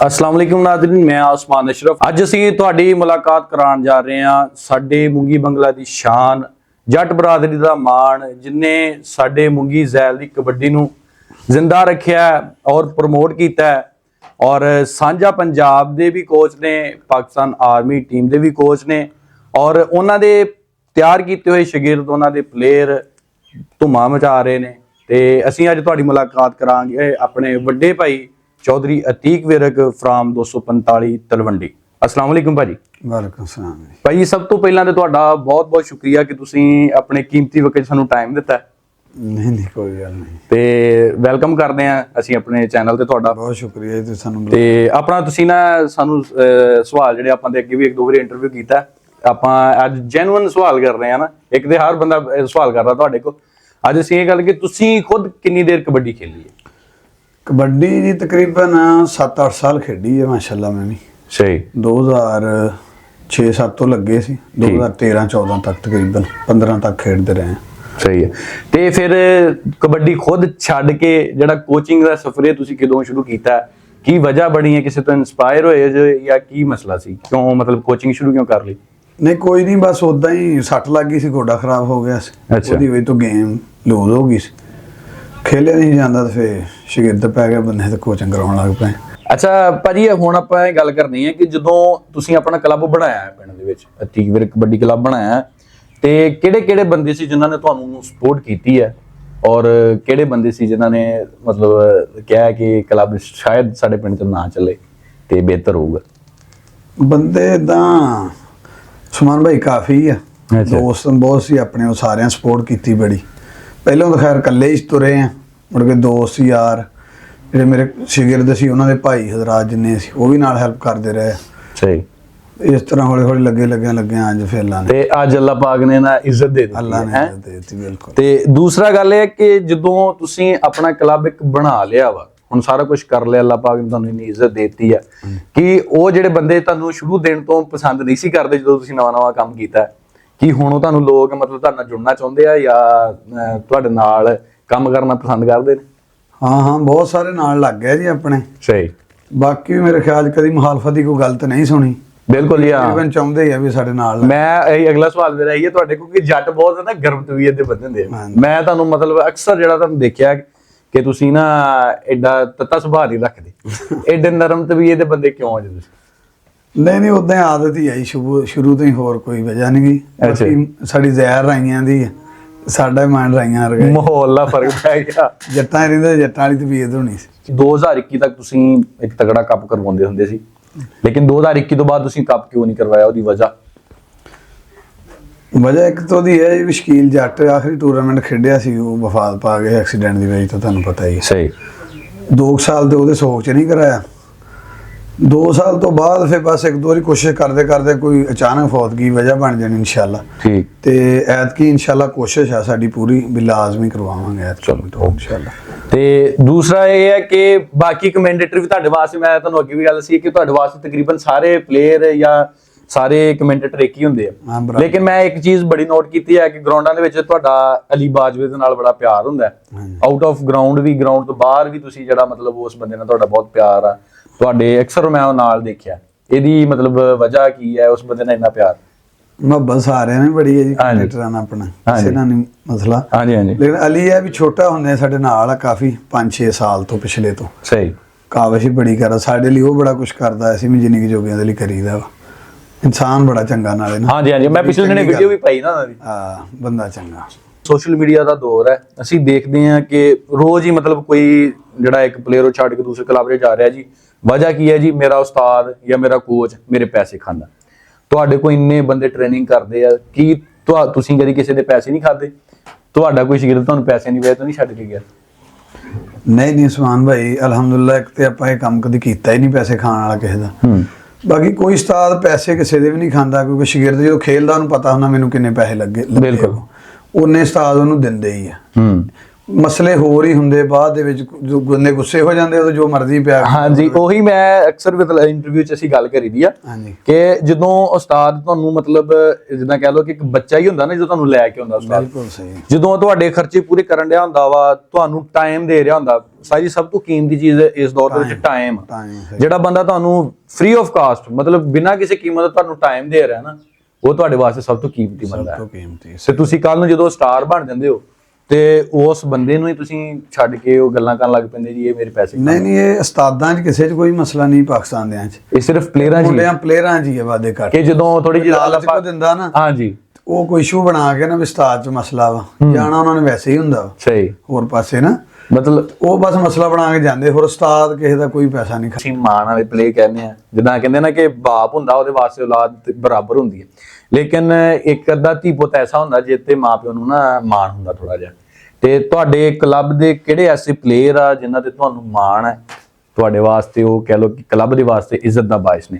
अस्सलाम वालेकुम नाज़रीन, मैं आसमान अशरफ। अज असीं तुहाडी मुलाकात कराउण जा रहे हां साडे मुंगी बंगला दी शान, जट बरादरी दा मान, जिन्ने साडे मुंगी ज़ैल दी कबड्डी नूं जिंदा रखिया और प्रमोट कीता है। और सांझा पंजाब दे भी कोच ने, पाकिस्तान आर्मी टीम दे भी कोच ने, और उन्हां दे तैयार कीते हुए शागिर्द, उन्हां दे प्लेयर धुम्मा मचा रहे ने। ते असीं अज तुहाडी मुलाकात करांगे अपने वड्डे भाई चौधरी अतीक विरक फ्राम 245 तलवंडी। अस्सलाम वालेकुम भाजी। वालेकुम सलाम भाई, सब तो पहला तो तुहाडा बहुत बहुत शुक्रिया कि तुसीं अपने कीमती वक्त सानू टाइम दिता है। नहीं कोई गल नहीं। ते वेलकम करदे हां असीं अपने चैनल ते तुहाडा। बहुत शुक्रिया जी सानू। ते अपना तुसीं ना सानू सवाल जिहड़े आपां दे अगे भी एक दो बारी इंटरव्यू कीता, आपां अज जेन्युइन सवाल कर रहे हैं ना। एक ते हर बंदा सवाल करदा तुहाडे को। अज असीं ये गल कि तुसीं खुद किन्नी देर कबड्डी खेली है? कबड्डी जी तकरीबन 7-8 साल खेडी है माशाल्लाह। मैं भी सही 2006-7 तो लगे सी, 2013-14 तक तकरीबन 15 तक खेडते रहे। सही है। ते फिर कबड्डी खुद छड्ड के जिहड़ा कोचिंग दा सफर है तुसीं कदों शुरू कीता? की वजह बनी है? किसी तो इंस्पायर होए जे या की मसला सी? क्यों मतलब कोचिंग शुरू क्यों कर ली? नहीं कोई नहीं, बस उदा ही सट लग गई सी, गोडा खराब हो गया सी। अच्छा। ओदी वजह तो गेम लूज हो गई सी, खेलिया नहीं जाता। तो फिर शागिर्द पै गए बंदे ते कोचिंग कराउण लग पे। अच्छा भाजी, हुण आपां ये गल करनी है कि जदों तुसीं अपना क्लब बनाया है पिंड दे विच, अतीक विरक कबड्डी क्लब बनाया है, ते किहड़े-किहड़े बंदे सी जिन्हां ने तुहानूं सपोर्ट कीती है, और किहड़े बंदे सी जिन्हां ने मतलब कहा कि क्लब शायद साडे पिंड च ना चले ते बेहतर होऊगा? बंदे इदां सुमन भाई काफ़ी है, दोस्त बहुत सी अपने, वो सारे सपोर्ट की बड़ी। पहलों तो खैर कल्ले ही तुरे हैं, मुड़ के दोस्त यार ਜਿਹੜੇ ਮੇਰੇ ਸ਼ਾਗਿਰਦ ਸੀ ਉਹਨਾਂ ਦੇ ਭਾਈ ਹਜ਼ਰਾਤ ਜਿੰਨੇ ਸੀ ਉਹ ਵੀ ਨਾਲ ਹੈਲਪ ਕਰਦੇ ਰਹੇ। ਸਹੀ। ਇਸ ਤਰ੍ਹਾਂ ਹੌਲੀ ਹੌਲੀ ਲੱਗੇ ਅੱਜ ਫਿਰ ਅੱਲਾ ਨੇ, ਤੇ ਅੱਜ ਅੱਲਾ ਪਾਕ ਨੇ ਨਾ ਇੱਜ਼ਤ ਦੇ ਦਿੱਤੀ। ਅੱਲਾ ਨੇ ਇੱਜ਼ਤ ਦੇ ਦਿੱਤੀ ਬਿਲਕੁਲ। ਤੇ ਦੂਸਰਾ ਗੱਲ ਇਹ ਕਿ ਜਦੋਂ ਤੁਸੀਂ ਆਪਣਾ ਕਲੱਬ ਇੱਕ ਬਣਾ ਲਿਆ ਵਾ, ਹੁਣ ਸਾਰਾ ਕੁਝ ਕਰ ਲਿਆ, ਅੱਲਾ ਪਾਕ ਨੇ ਤੁਹਾਨੂੰ ਇੰਨੀ ਇੱਜ਼ਤ ਦੇ ਦਿੱਤੀ ਹੈ ਕਿ ਉਹ ਜਿਹੜੇ ਬੰਦੇ ਤੁਹਾਨੂੰ ਸ਼ੁਰੂ ਦੇਣ ਤੋਂ ਪਸੰਦ ਨਹੀਂ ਸੀ ਕਰਦੇ ਜਦੋਂ ਤੁਸੀਂ ਨਵਾਂ ਕੰਮ ਕੀਤਾ, ਕਿ ਹੁਣ ਉਹ ਤੁਹਾਨੂੰ ਲੋਕ ਮਤਲਬ ਤੁਹਾਡੇ ਨਾਲ ਜੁੜਨਾ ਚਾਹੁੰਦੇ ਆ ਜਾਂ ਤੁਹਾਡੇ ਨਾਲ ਕੰਮ ਕਰਨਾ ਪਸੰਦ ਕਰਦੇ ਨੇ? हाँ बहुत सारे नाल लग गए जी अपने। सही। बाकी मेरे ख्याल कभी मुखालफत की कोई गल तो नहीं सुनी। बिल्कुल यार, तकरीबन चाहते ही भी साडे नाल। मैं अगला सवाल मेरा ये ਤੁਹਾਡੇ ਕੋਲ ਕਿ ਜੱਟ ਬਹੁਤ ਹੈ ਨਾ ਗਰਮ ਤਬੀਅਤ ਦੇ ਬੰਦੇ ਹੁੰਦੇ ਆ। ਮੈਂ ਤੁਹਾਨੂੰ ਮਤਲਬ ਅਕਸਰ ਜਿਹੜਾ ਤੁਹਾਨੂੰ ਦੇਖਿਆ ਕਿ ਤੁਸੀਂ ਨਾ ਐਡਾ ਤੱਤਾ ਸੁਭਾਅ ਨਹੀਂ ਰੱਖਦੇ, ਐਡੇ ਨਰਮ ਤਬੀਅਤ ਦੇ ਬੰਦੇ ਕਿਉਂ ਆ ਜੀ ਤੁਸੀਂ? नहीं उदा आदत ही आई शुरू तो ही, होर कोई वजह नहीं गई। बाकी साडी ज़हर राइयां दी है, साडा माइंड राइयां वर्गा, माहौल ਦਾ ਫਰਕ ਪੈ ਗਿਆ। जट्टां रहिंदे जट्टां वाली तबीयत होनी सी। 2021 ਤੱਕ ਤੁਸੀਂ ਇੱਕ ਤਗੜਾ ਕੱਪ ਕਰਵਾਉਂਦੇ ਹੁੰਦੇ ਸੀ, ਲੇਕਿਨ 2021 ਤੋਂ ਬਾਅਦ ਤੁਸੀਂ ਕੱਪ ਕਿਉਂ ਨਹੀਂ ਕਰਵਾਇਆ? ਉਹਦੀ ਵਜ੍ਹਾ एक तो दी है जी, शकील जट आखिरी टूर्नामेंट खेडिया सी, वो वफात पा गए एक्सीडेंट की वजह तो, तुहानूं पता ही। सही। 2 साल तो वो सोच नहीं कराया। 2 साल तो बाद फिर बस एक दो बारी कोशिश करते करते कोई अचानक फौत की वजह बन जानी इंशाल्लाह। ठीक। ते ऐतकी इंशाल्लाह कोशिश है साडी पूरी भी लाजमी करवावांगे ऐतकी तो इंशाल्लाह। ਤੇ ਦੂਸਰਾ ਇਹ ਹੈ ਕਿ ਬਾਕੀ ਕਮੈਂਟੇਟਰ ਵੀ ਤੁਹਾਡੇ ਵਾਸਤੇ, ਮੈਂ ਤੁਹਾਨੂੰ ਅੱਗੇ ਵੀ ਗੱਲ ਸੀ ਕਿ ਤੁਹਾਡੇ ਵਾਸਤੇ ਤਕਰੀਬਨ ਸਾਰੇ ਪਲੇਅਰ ਜਾਂ ਸਾਰੇ ਕਮੈਂਟੇਟਰ ਇੱਕ ਹੀ ਹੁੰਦੇ ਆ, ਲੇਕਿਨ ਮੈਂ ਇੱਕ ਚੀਜ਼ ਬੜੀ ਨੋਟ ਕੀਤੀ ਹੈ ਕਿ ਗਰਾਊਂਡਾਂ ਦੇ ਵਿੱਚ ਤੁਹਾਡਾ ਅਲੀ ਬਾਜਵੇ ਦੇ ਨਾਲ ਬੜਾ ਪਿਆਰ ਹੁੰਦਾ ਹੈ, ਆਊਟ ਆਫ ਗਰਾਊਂਡ ਵੀ, ਗਰਾਊਂਡ ਤੋਂ ਬਾਹਰ ਵੀ ਤੁਸੀਂ ਜਿਹੜਾ ਮਤਲਬ ਉਸ ਬੰਦੇ ਨਾਲ ਤੁਹਾਡਾ ਬਹੁਤ ਪਿਆਰ ਆ ਤੁਹਾਡੇ, ਅਕਸਰ ਮੈਂ ਉਹ ਨਾਲ ਦੇਖਿਆ। ਇਹਦੀ ਮਤਲਬ ਵਜ੍ਹਾ ਕੀ ਹੈ ਉਸ ਬੰਦੇ ਨਾਲ ਇੰਨਾ ਪਿਆਰ? ਮੁਹੱਬਤ ਸਾਰਿਆਂ ਨੇ ਬੜੀ ਹੈ ਜੀ ਕ੍ਰਿਕਟਰਾਂ ਨਾਲ, ਆਪਣਾ ਕਿਸੇ ਨਾਲ ਨਹੀਂ ਮਸਲਾ। ਹਾਂਜੀ ਹਾਂਜੀ। ਲੇਕਿਨ ਅਲੀ ਹੈ ਵੀ ਛੋਟਾ ਹੁੰਦੇ ਸਾਡੇ ਨਾਲ ਆ ਕਾਫੀ, 5-6 ਸਾਲ ਤੋਂ ਪਿਛਲੇ ਤੋਂ। ਸਹੀ। ਕਾਵਿਸ਼ ਹੀ ਬੜੀ ਕਰਦਾ ਸਾਡੇ ਲਈ, ਉਹ ਬੜਾ ਕੁਝ ਕਰਦਾ, ਅਸੀਂ ਵੀ ਜਿੰਨੀ ਕਿ ਜੋਗਿਆਂ ਦੇ ਲਈ ਕਰੀਦਾ ਵਾ। ਇਨਸਾਨ ਬੜਾ ਚੰਗਾ ਨਾਲੇ ਨਾ। ਹਾਂਜੀ ਹਾਂਜੀ, ਮੈਂ ਪਿਛਲੇ ਦਿਨ ਵੀਡੀਓ ਵੀ ਪਾਈ ਨਾ ਉਹਨਾਂ ਦੀ। ਹਾਂ, ਬੰਦਾ ਚੰਗਾ। ਸੋਸ਼ਲ ਮੀਡੀਆ ਦਾ ਦੌਰ ਹੈ, ਅਸੀਂ ਦੇਖਦੇ ਹਾਂ ਕਿ ਰੋਜ਼ ਹੀ ਮਤਲਬ ਕੋਈ ਜਿਹੜਾ ਇੱਕ ਪਲੇਅਰ ਉਹ ਛੱਡ ਕੇ ਦੂਸਰੇ ਕਲੱਬ 'ਚ ਜਾ ਰਿਹਾ ਜੀ। ਵਜ੍ਹਾ ਕੀ ਹੈ ਜੀ? ਮੇਰਾ ਉਸਤਾਦ ਜਾਂ ਮੇਰਾ ਕੋਚ ਮੇਰੇ ਪੈਸੇ ਖਾਂਦਾ। ਤੁਹਾਡੇ ਕੋਲ ਇੰਨੇ ਬੰਦੇ ਟ੍ਰੇਨਿੰਗ ਕਰਦੇ ਆ, ਕੀ ਤੁਸੀਂ ਕਦੀ ਕਿਸੇ ਦੇ ਪੈਸੇ ਨਹੀਂ ਖਾਦੇ? ਤੁਹਾਡਾ ਕੋਈ ਸ਼ਾਗਿਰਦ ਤੁਹਾਨੂੰ ਪੈਸੇ ਨਹੀਂ ਵਜ੍ਹਾ ਤੋਂ ਨਹੀਂ ਛੱਡ ਕੇ ਗਿਆ? ਨਹੀਂ ਸੁਮਾਨ ਭਾਈ, ਅਲਹਮਦੁਲਿਲਾ ਇੱਕ ਤੇ ਆਪਾਂ ਇਹ ਕੰਮ ਕਦੀ ਕੀਤਾ ਹੀ ਨਹੀਂ ਪੈਸੇ ਖਾਣ ਵਾਲਾ ਕਿਸੇ ਦਾ। ਬਾਕੀ ਕੋਈ ਉਸਤਾਦ ਪੈਸੇ ਕਿਸੇ ਦੇ ਵੀ ਨਹੀਂ ਖਾਂਦਾ, ਕਿਉਂਕਿ ਸ਼ਾਗਿਰਦ ਜਦੋਂ ਖੇਲਦਾ ਉਹਨੂੰ ਪਤਾ ਹੁੰਦਾ ਮੈਨੂੰ ਕਿੰਨੇ ਪੈਸੇ ਲੱਗੇ। ਬਿਲਕੁਲ। ਉਹਨੇ ਉਸਤਾਦ ਉਹਨੂੰ ਦਿੰਦੇ ਹੀ ਆ। ਮਸਲੇ ਹੋਰ ਹੀ ਹੁੰਦੇ ਬਾਅਦ ਦੇ ਵਿੱਚ, ਜੋ ਬੰਦੇ ਗੁੱਸੇ ਹੋ ਜਾਂਦੇ ਉਹ ਜੋ ਮਰਜ਼ੀ ਪਿਆ। ਹਾਂਜੀ, ਉਹੀ ਮੈਂ ਅਕਸਰ ਇੰਟਰਵਿਊ 'ਚ ਅਸੀਂ ਗੱਲ ਕਰੀ ਦੀ ਆ ਹਾਂਜੀ ਕਿ ਜਦੋਂ ਉਸਤਾਦ ਤੁਹਾਨੂੰ ਮਤਲਬ ਜਿੱਦਾਂ ਕਹਿ ਲਓ ਕਿ ਇੱਕ ਬੱਚਾ ਹੀ ਹੁੰਦਾ ਨਾ, ਜਦੋਂ ਤੁਹਾਨੂੰ ਲੈ ਕੇ ਆਉਂਦਾ ਉਸਤਾਦ, ਬਿਲਕੁਲ ਸਹੀ। ਜਦੋਂ ਤੁਹਾਡੇ ਖਰਚੇ ਪੂਰੇ ਕਰਨ ਡਿਆ ਹੁੰਦਾ ਵਾ, ਤੁਹਾਨੂੰ ਟਾਈਮ ਦੇ ਰਿਹਾ ਹੁੰਦਾ। ਸਾਰੀ ਸਭ ਤੋਂ ਕੀਮਤੀ ਚੀਜ਼ ਇਸ ਦੌਰ ਦੇ ਵਿੱਚ ਟਾਈਮ। ਜਿਹੜਾ ਬੰਦਾ ਤੁਹਾਨੂੰ ਫ੍ਰੀ ਆਫ ਕਾਸਟ, ਮਤਲਬ ਬਿਨਾਂ ਕਿਸੇ ਕੀਮਤ ਤੁਹਾਨੂੰ ਟਾਈਮ ਦੇ ਰਿਹਾ ਨਾ, ਉਹ ਤੁਹਾਡੇ ਵਾਸਤੇ ਸਭ ਤੋਂ ਕੀਮਤੀ ਬੰਦਾ ਹੈ। ਸਭ ਤੋਂ ਕੀਮਤੀ। ਤੇ ਤੁਸੀਂ ਕੱਲ ਨੂੰ ਜਦੋਂ ਸਟਾਰ ਬਣ ਜਾਂਦੇ ਹੋ ਤੇ ਉਸ ਬੰਦੇ ਨੂੰ ਹੀ ਤੁਸੀਂ ਛੱਡ ਕੇ ਉਹ ਗੱਲਾਂ ਕਰਨ ਲੱਗ ਪੈਂਦੇ ਜੀ ਇਹ ਮੇਰੇ ਪੈਸੇ। ਨਹੀਂ, ਇਹ ਉਸਤਾਦਾਂ 'ਚ ਕਿਸੇ 'ਚ ਕੋਈ ਮਸਲਾ ਨਹੀਂ, ਪਾਕਿਸਤਾਨ ਦਿਆਂ 'ਚ ਇਹ ਸਿਰਫ ਪਲੇਅਰਾਂ 'ਚ ਪਲੇਅਰਾਂ 'ਚ ਹੀ ਹੈ ਵਾਦੇ ਘੱਟ। ਕਿ ਜਦੋਂ ਥੋੜੀ ਜਿਹੀ ਲਾਲਚ ਕੋ ਦਿੰਦਾ ਨਾ, ਹਾਂਜੀ, ਉਹ ਕੋਈ ਇਸ਼ੂ ਬਣਾ ਕੇ ਨਾ ਵੀ ਉਸਤਾਦ 'ਚ ਮਸਲਾ ਵਾ, ਜਾਣਾ ਉਹਨਾਂ ਨੇ ਵੈਸੇ ਹੀ ਹੁੰਦਾ ਸਹੀ, ਹੋਰ ਪਾਸੇ ਨਾ, ਮਤਲਬ ਉਹ ਬਸ ਮਸਲਾ ਬਣਾ ਕੇ ਜਾਂਦੇ, ਹੋਰ ਉਸਤਾਦ ਕਿਸੇ ਦਾ ਕੋਈ ਪੈਸਾ ਨਹੀਂ ਅਸੀਂ ਮਾਣ ਵਾਲੇ ਪਲੇ ਕਹਿੰਦੇ ਆ, ਜਿੱਦਾਂ ਕਹਿੰਦੇ ਨਾ ਕਿ ਬਾਪ ਹੁੰਦਾ ਉਹਦੇ ਵਾਸਤੇ ਔਲਾਦ ਬਰਾਬਰ ਹੁੰਦੀ ਹੈ, ਲੇਕਿਨ ਇੱਕ ਅੱਧਾ ਧੀ ਪੁੱਤ ਐਸਾ ਹੁੰਦਾ ਜਿੱਤੇ ਮਾਪਿਓ ਨੂੰ ਨਾ ਮਾਣ ਹੁੰਦਾ ਥੋੜਾ ਜਿਹਾ। ਤੇ ਤੁਹਾਡੇ ਕਲੱਬ ਦੇ ਕਿਹੜੇ ਐਸੇ ਪਲੇਅਰ ਆ ਜਿਨ੍ਹਾਂ ਤੇ ਤੁਹਾਨੂੰ ਮਾਣ ਹੈ, ਤੁਹਾਡੇ ਵਾਸਤੇ ਉਹ ਕਹਿ ਲਓ ਕਿ ਕਲੱਬ ਦੇ ਵਾਸਤੇ ਇੱਜ਼ਤ ਦਾ ਬਾਇਸ ਨੇ,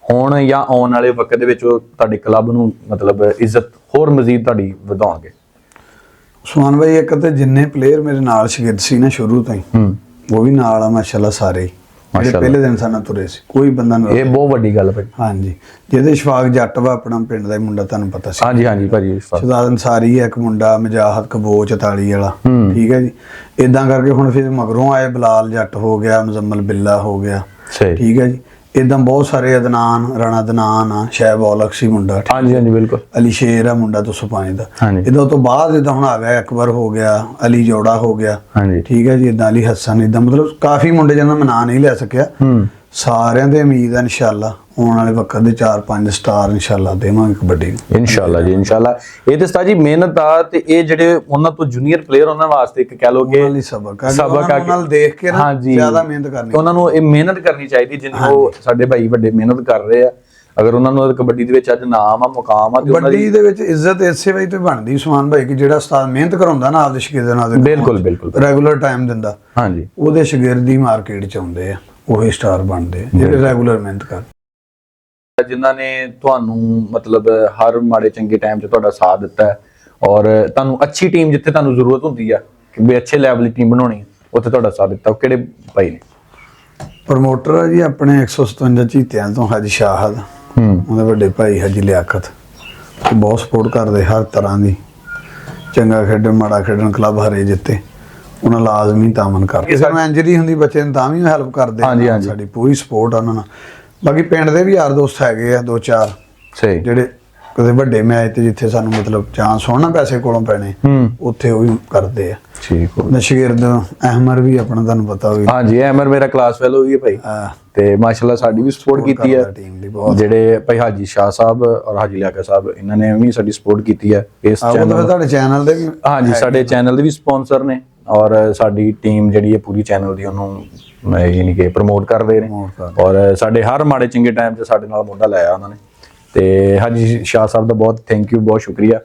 ਹੁਣ ਜਾਂ ਆਉਣ ਵਾਲੇ ਵਕਤ ਦੇ ਵਿੱਚ ਉਹ ਤੁਹਾਡੇ ਕਲੱਬ ਨੂੰ ਮਤਲਬ ਇੱਜ਼ਤ ਹੋਰ ਮਜ਼ੀਦ ਤੁਹਾਡੀ ਵਧਾਉਣਗੇ? ਉਸਮਾਨ ਭਾਈ, ਇੱਕ ਤੇ ਜਿੰਨੇ ਪਲੇਅਰ ਮੇਰੇ ਨਾਲ ਸ਼ਾਗਿਰਦ ਸੀ ਨਾ ਸ਼ੁਰੂ ਤੋਂ ਹੀ, ਉਹ ਵੀ ਨਾਲ ਆ ਮਾਸ਼ਾਅੱਲਾ ਸਾਰੇ ਹੀ, ਜਿਹੜੇ ਪਹਿਲੇ ਦਿਨ ਸਾਨੂੰ ਤੁਰੇ ਸੀ, ਕੋਈ ਬੰਦਾ ਨਹੀਂ। ਇਹ ਬਹੁਤ ਵੱਡੀ ਗੱਲ ਭਾਈ। ਹਾਂਜੀ, ਜਿਹਦੇ ਇਸ਼ਫਾਕ ਜੱਟ ਵਾ ਆਪਣਾ ਪਿੰਡ ਦਾ ਹੀ ਮੁੰਡਾ, ਤੁਹਾਨੂੰ ਪਤਾ ਸੀ। ਹਾਂਜੀ ਹਾਂਜੀ ਭਾਜੀ, ਸ਼ਹਜ਼ਾਦ ਅੰਸਾਰੀ ਹੈ ਇੱਕ ਮੁੰਡਾ, ਮਜਾਹਤ ਕਬੋਚ 44 ਵਾਲਾ, ਠੀਕ ਹੈ ਜੀ। ਇਦਾਂ ਕਰਕੇ ਹੁਣ ਫਿਰ ਮਗਰੋਂ ਆਏ, ਬਲਾਲ ਜੱਟ ਹੋ ਗਿਆ, ਮੁਜ਼ੰਮਲ ਬਿੱਲਾ ਹੋ ਗਿਆ, ਠੀਕ ਹੈ ਜੀ। ਇਦਾਂ ਬਹੁਤ ਸਾਰੇ, ਅਦਨਾਨ ਰਾਣਾ ਅਦਨਾਨ ਆ, ਸ਼ੈਬ ਔਲਖ ਸੀ ਮੁੰਡਾ, ਹਾਂਜੀ ਹਾਂਜੀ ਬਿਲਕੁਲ, ਅਲੀ ਸ਼ੇਰ ਆ ਮੁੰਡਾ 205 ਦਾ। ਹਾਂਜੀ, ਇਦਾਂ ਤੋਂ ਬਾਅਦ ਇਦਾਂ ਹੁਣ ਆ ਗਿਆ ਅਕਬਰ ਹੋ ਗਿਆ, ਅਲੀ ਜੋੜਾ ਹੋ ਗਿਆ, ਹਾਂਜੀ, ਠੀਕ ਹੈ ਜੀ। ਇਦਾਂ ਅਲੀ ਹਸਨ, ਇਦਾਂ ਮਤਲਬ ਕਾਫੀ ਮੁੰਡੇ ਜਿਹਨਾਂ ਮੈਂ ਨਾਂ ਨਹੀਂ ਲੈ ਸਕਿਆ, ਸਾਰਿਆਂ ਦੇ ਉਮੀਦ ਹੈ ਇਨਸ਼ਾਅੱਲਾ ਆਉਣ ਵਾਲੇ ਵਕਤ ਦੇ 4-5 ਸਟਾਰ ਇਨਸ਼ਾਅੱਲਾ ਦੇਵਾਂਗੇ ਕਬੱਡੀ ਨੂੰ, ਇਨਸ਼ਾਅੱਲਾ ਜੀ, ਇਨਸ਼ਾਅੱਲਾ। ਇਹ ਤੇ ਉਸਤਾਦ ਜੀ ਮਿਹਨਤ ਆ, ਤੇ ਇਹ ਜਿਹੜੇ ਉਹਨਾਂ ਤੋਂ ਜੂਨੀਅਰ ਪਲੇਅਰ ਉਹਨਾਂ ਵਾਸਤੇ ਇੱਕ ਕਹਿ ਲਓ ਕਿ ਸਬਕ ਆ, ਉਹਨਾਂ ਨਾਲ ਦੇਖ ਕੇ ਨਾ ਜ਼ਿਆਦਾ ਮਿਹਨਤ ਕਰਨੀ, ਉਹਨਾਂ ਨੂੰ ਇਹ ਮਿਹਨਤ ਕਰਨੀ ਚਾਹੀਦੀ ਜਿੰਨੀ ਉਹ ਸਾਡੇ ਭਾਈ ਵੱਡੇ ਮਿਹਨਤ ਕਰ ਰਹੇ ਆ। ਅਗਰ ਉਹਨਾਂ ਨੂੰ ਕਬੱਡੀ ਦੇ ਵਿੱਚ ਅੱਜ ਨਾਮ ਆ, ਮੁਕਾਮ ਆ, ਤੇ ਕਬੱਡੀ ਦੇ ਵਿੱਚ ਇੱਜ਼ਤ ਇਸੇ ਵਜ੍ਹਾ ਤੋਂ ਬਣਦੀ ਉਸਮਾਨ ਭਾਈ ਕਿ ਜਿਹੜਾ ਉਸਤਾਦ ਮਿਹਨਤ ਕਰਾਉਂਦਾ ਨਾ ਆਪਦੇ ਸ਼ਾਗਿਰਦਾਂ ਨਾਲ, ਬਿਲਕੁਲ ਬਿਲਕੁਲ ਰੈਗੂਲਰ ਟਾਈਮ ਦਿੰਦਾ, ਹਾਂਜੀ, ਉਹਦੇ ਸ਼ਾਗਿਰਦ ਹੀ ਮਾਰਕੀਟ 'ਚ ਆਉਂਦੇ ਆ, ਉਹੀ ਸਟਾਰ ਬਣਦੇ ਆ ਜਿਹੜੇ ਰੈਗੂਲਰ ਮਿਹਨਤ ਕਰਦੇ। ਜਿਨ੍ਹਾਂ ਨੇ ਤੁਹਾਨੂੰ ਮਤਲਬ ਹਰ ਮਾੜੇ ਚੰਗੇ ਟਾਈਮ 'ਚ ਤੁਹਾਡਾ ਸਾਥ ਦਿੱਤਾ ਹੈ, ਔਰ ਤੁਹਾਨੂੰ ਅੱਛੀ ਟੀਮ ਜਿੱਥੇ ਤੁਹਾਨੂੰ ਜ਼ਰੂਰਤ ਹੁੰਦੀ ਆ ਕਿ ਵੀ ਅੱਛੇ ਲੈਵਲ ਦੀ ਟੀਮ ਬਣਾਉਣੀ, ਉੱਥੇ ਤੁਹਾਡਾ ਸਾਥ ਦਿੱਤਾ, ਉਹ ਕਿਹੜੇ ਭਾਈ ਨੇ? ਪ੍ਰਮੋਟਰ ਆ ਜੀ ਆਪਣੇ 157 ਚੀਤਿਆਂ ਤੋਂ ਹਾਜੀ ਸ਼ਾਹਦ, ਉਹਦੇ ਵੱਡੇ ਭਾਈ ਹਾਜੀ ਲਿਆਕਤ, ਬਹੁਤ ਸਪੋਰਟ ਕਰਦੇ ਹਰ ਤਰ੍ਹਾਂ ਦੀ, ਚੰਗਾ ਖੇਡਣ ਮਾੜਾ ਖੇਡਣ, ਕਲੱਬ ਹਰੇ ਜਿੱਤੇ, ਉਹਨਾਂ ਲਾਜ਼ਮੀ ਤਾਮਨ ਕਰ। ਕਿਸੇ ਨੂੰ ਇੰਜਰੀ ਹੁੰਦੀ ਬੱਚੇ ਨੂੰ ਤਾਂ ਵੀ ਹੈਲਪ ਕਰਦੇ, ਸਾਡੀ ਪੂਰੀ ਸਪੋਰਟ ਆ ਉਹਨਾਂ ਨਾਲ। ਬਾਕੀ ਪਿੰਡ ਦੇ ਵੀ ਯਾਰ ਦੋਸਤ ਹੈਗੇ ਆ 2-4 ਸਹੀ, ਜਿਹੜੇ ਕਦੇ ਵੱਡੇ ਮੈਚ ਤੇ ਜਿੱਥੇ ਸਾਨੂੰ ਮਤਲਬ ਚਾਂਸ ਹੋਣ ਨਾ ਪੈਸੇ ਕੋਲੋਂ ਪੈਣੇ, ਉੱਥੇ ਉਹ ਵੀ ਕਰਦੇ ਆ। ਠੀਕ ਹੋ, ਸ਼ਾਗਿਰਦ ਅਹਿਮਰ ਵੀ ਆਪਣਾ ਤੁਹਾਨੂੰ ਪਤਾ ਹੋਵੇ। ਹਾਂਜੀ, ਅਹਿਮਰ ਮੇਰਾ ਕਲਾਸ ਫੈਲੋ ਵੀ ਹੈ ਭਾਈ, ਤੇ ਮਾਸ਼ਾਅੱਲਾ ਸਾਡੀ ਵੀ ਸਪੋਰਟ ਕੀਤੀ ਹੈ ਜਿਹੜੇ ਭਾਈ ਹਾਜੀ ਸ਼ਾਹ ਸਾਹਿਬ ਔਰ ਹਾਜੀ ਲਿਆਕਤ ਸਾਹਿਬ, ਇਹਨਾਂ ਨੇ ਵੀ ਸਾਡੀ ਸਪੋਰਟ ਕੀਤੀ ਹੈ। ਇਸ ਚੈਨਲ, ਤੁਹਾਡੇ ਚੈਨਲ ਦੇ ਵੀ, ਹਾਂਜੀ ਸਾਡੇ ਚੈਨਲ ਦੇ ਵੀ ਸਪਾਂਸਰ ਨੇ, ਔਰ ਸਾਡੀ ਟੀਮ ਜਿਹੜੀ ਹੈ ਪੂਰੀ ਚੈਨਲ ਦੀ ਉਹਨੂੰ ਯਾਨੀ ਕਿ ਪ੍ਰਮੋਟ ਕਰਦੇ ਨੇ, ਔਰ ਸਾਡੇ ਹਰ ਮਾੜੇ ਚੰਗੇ ਟਾਈਮ 'ਚ ਸਾਡੇ ਨਾਲ ਮੁੰਡਾ ਲਾਇਆ ਉਹਨਾਂ ਨੇ। ਤੇ ਹਾਜੀ ਸ਼ਾਹ ਸਾਹਿਬ ਦਾ ਬਹੁਤ ਥੈਂਕ ਯੂ, ਬਹੁਤ ਸ਼ੁਕਰੀਆ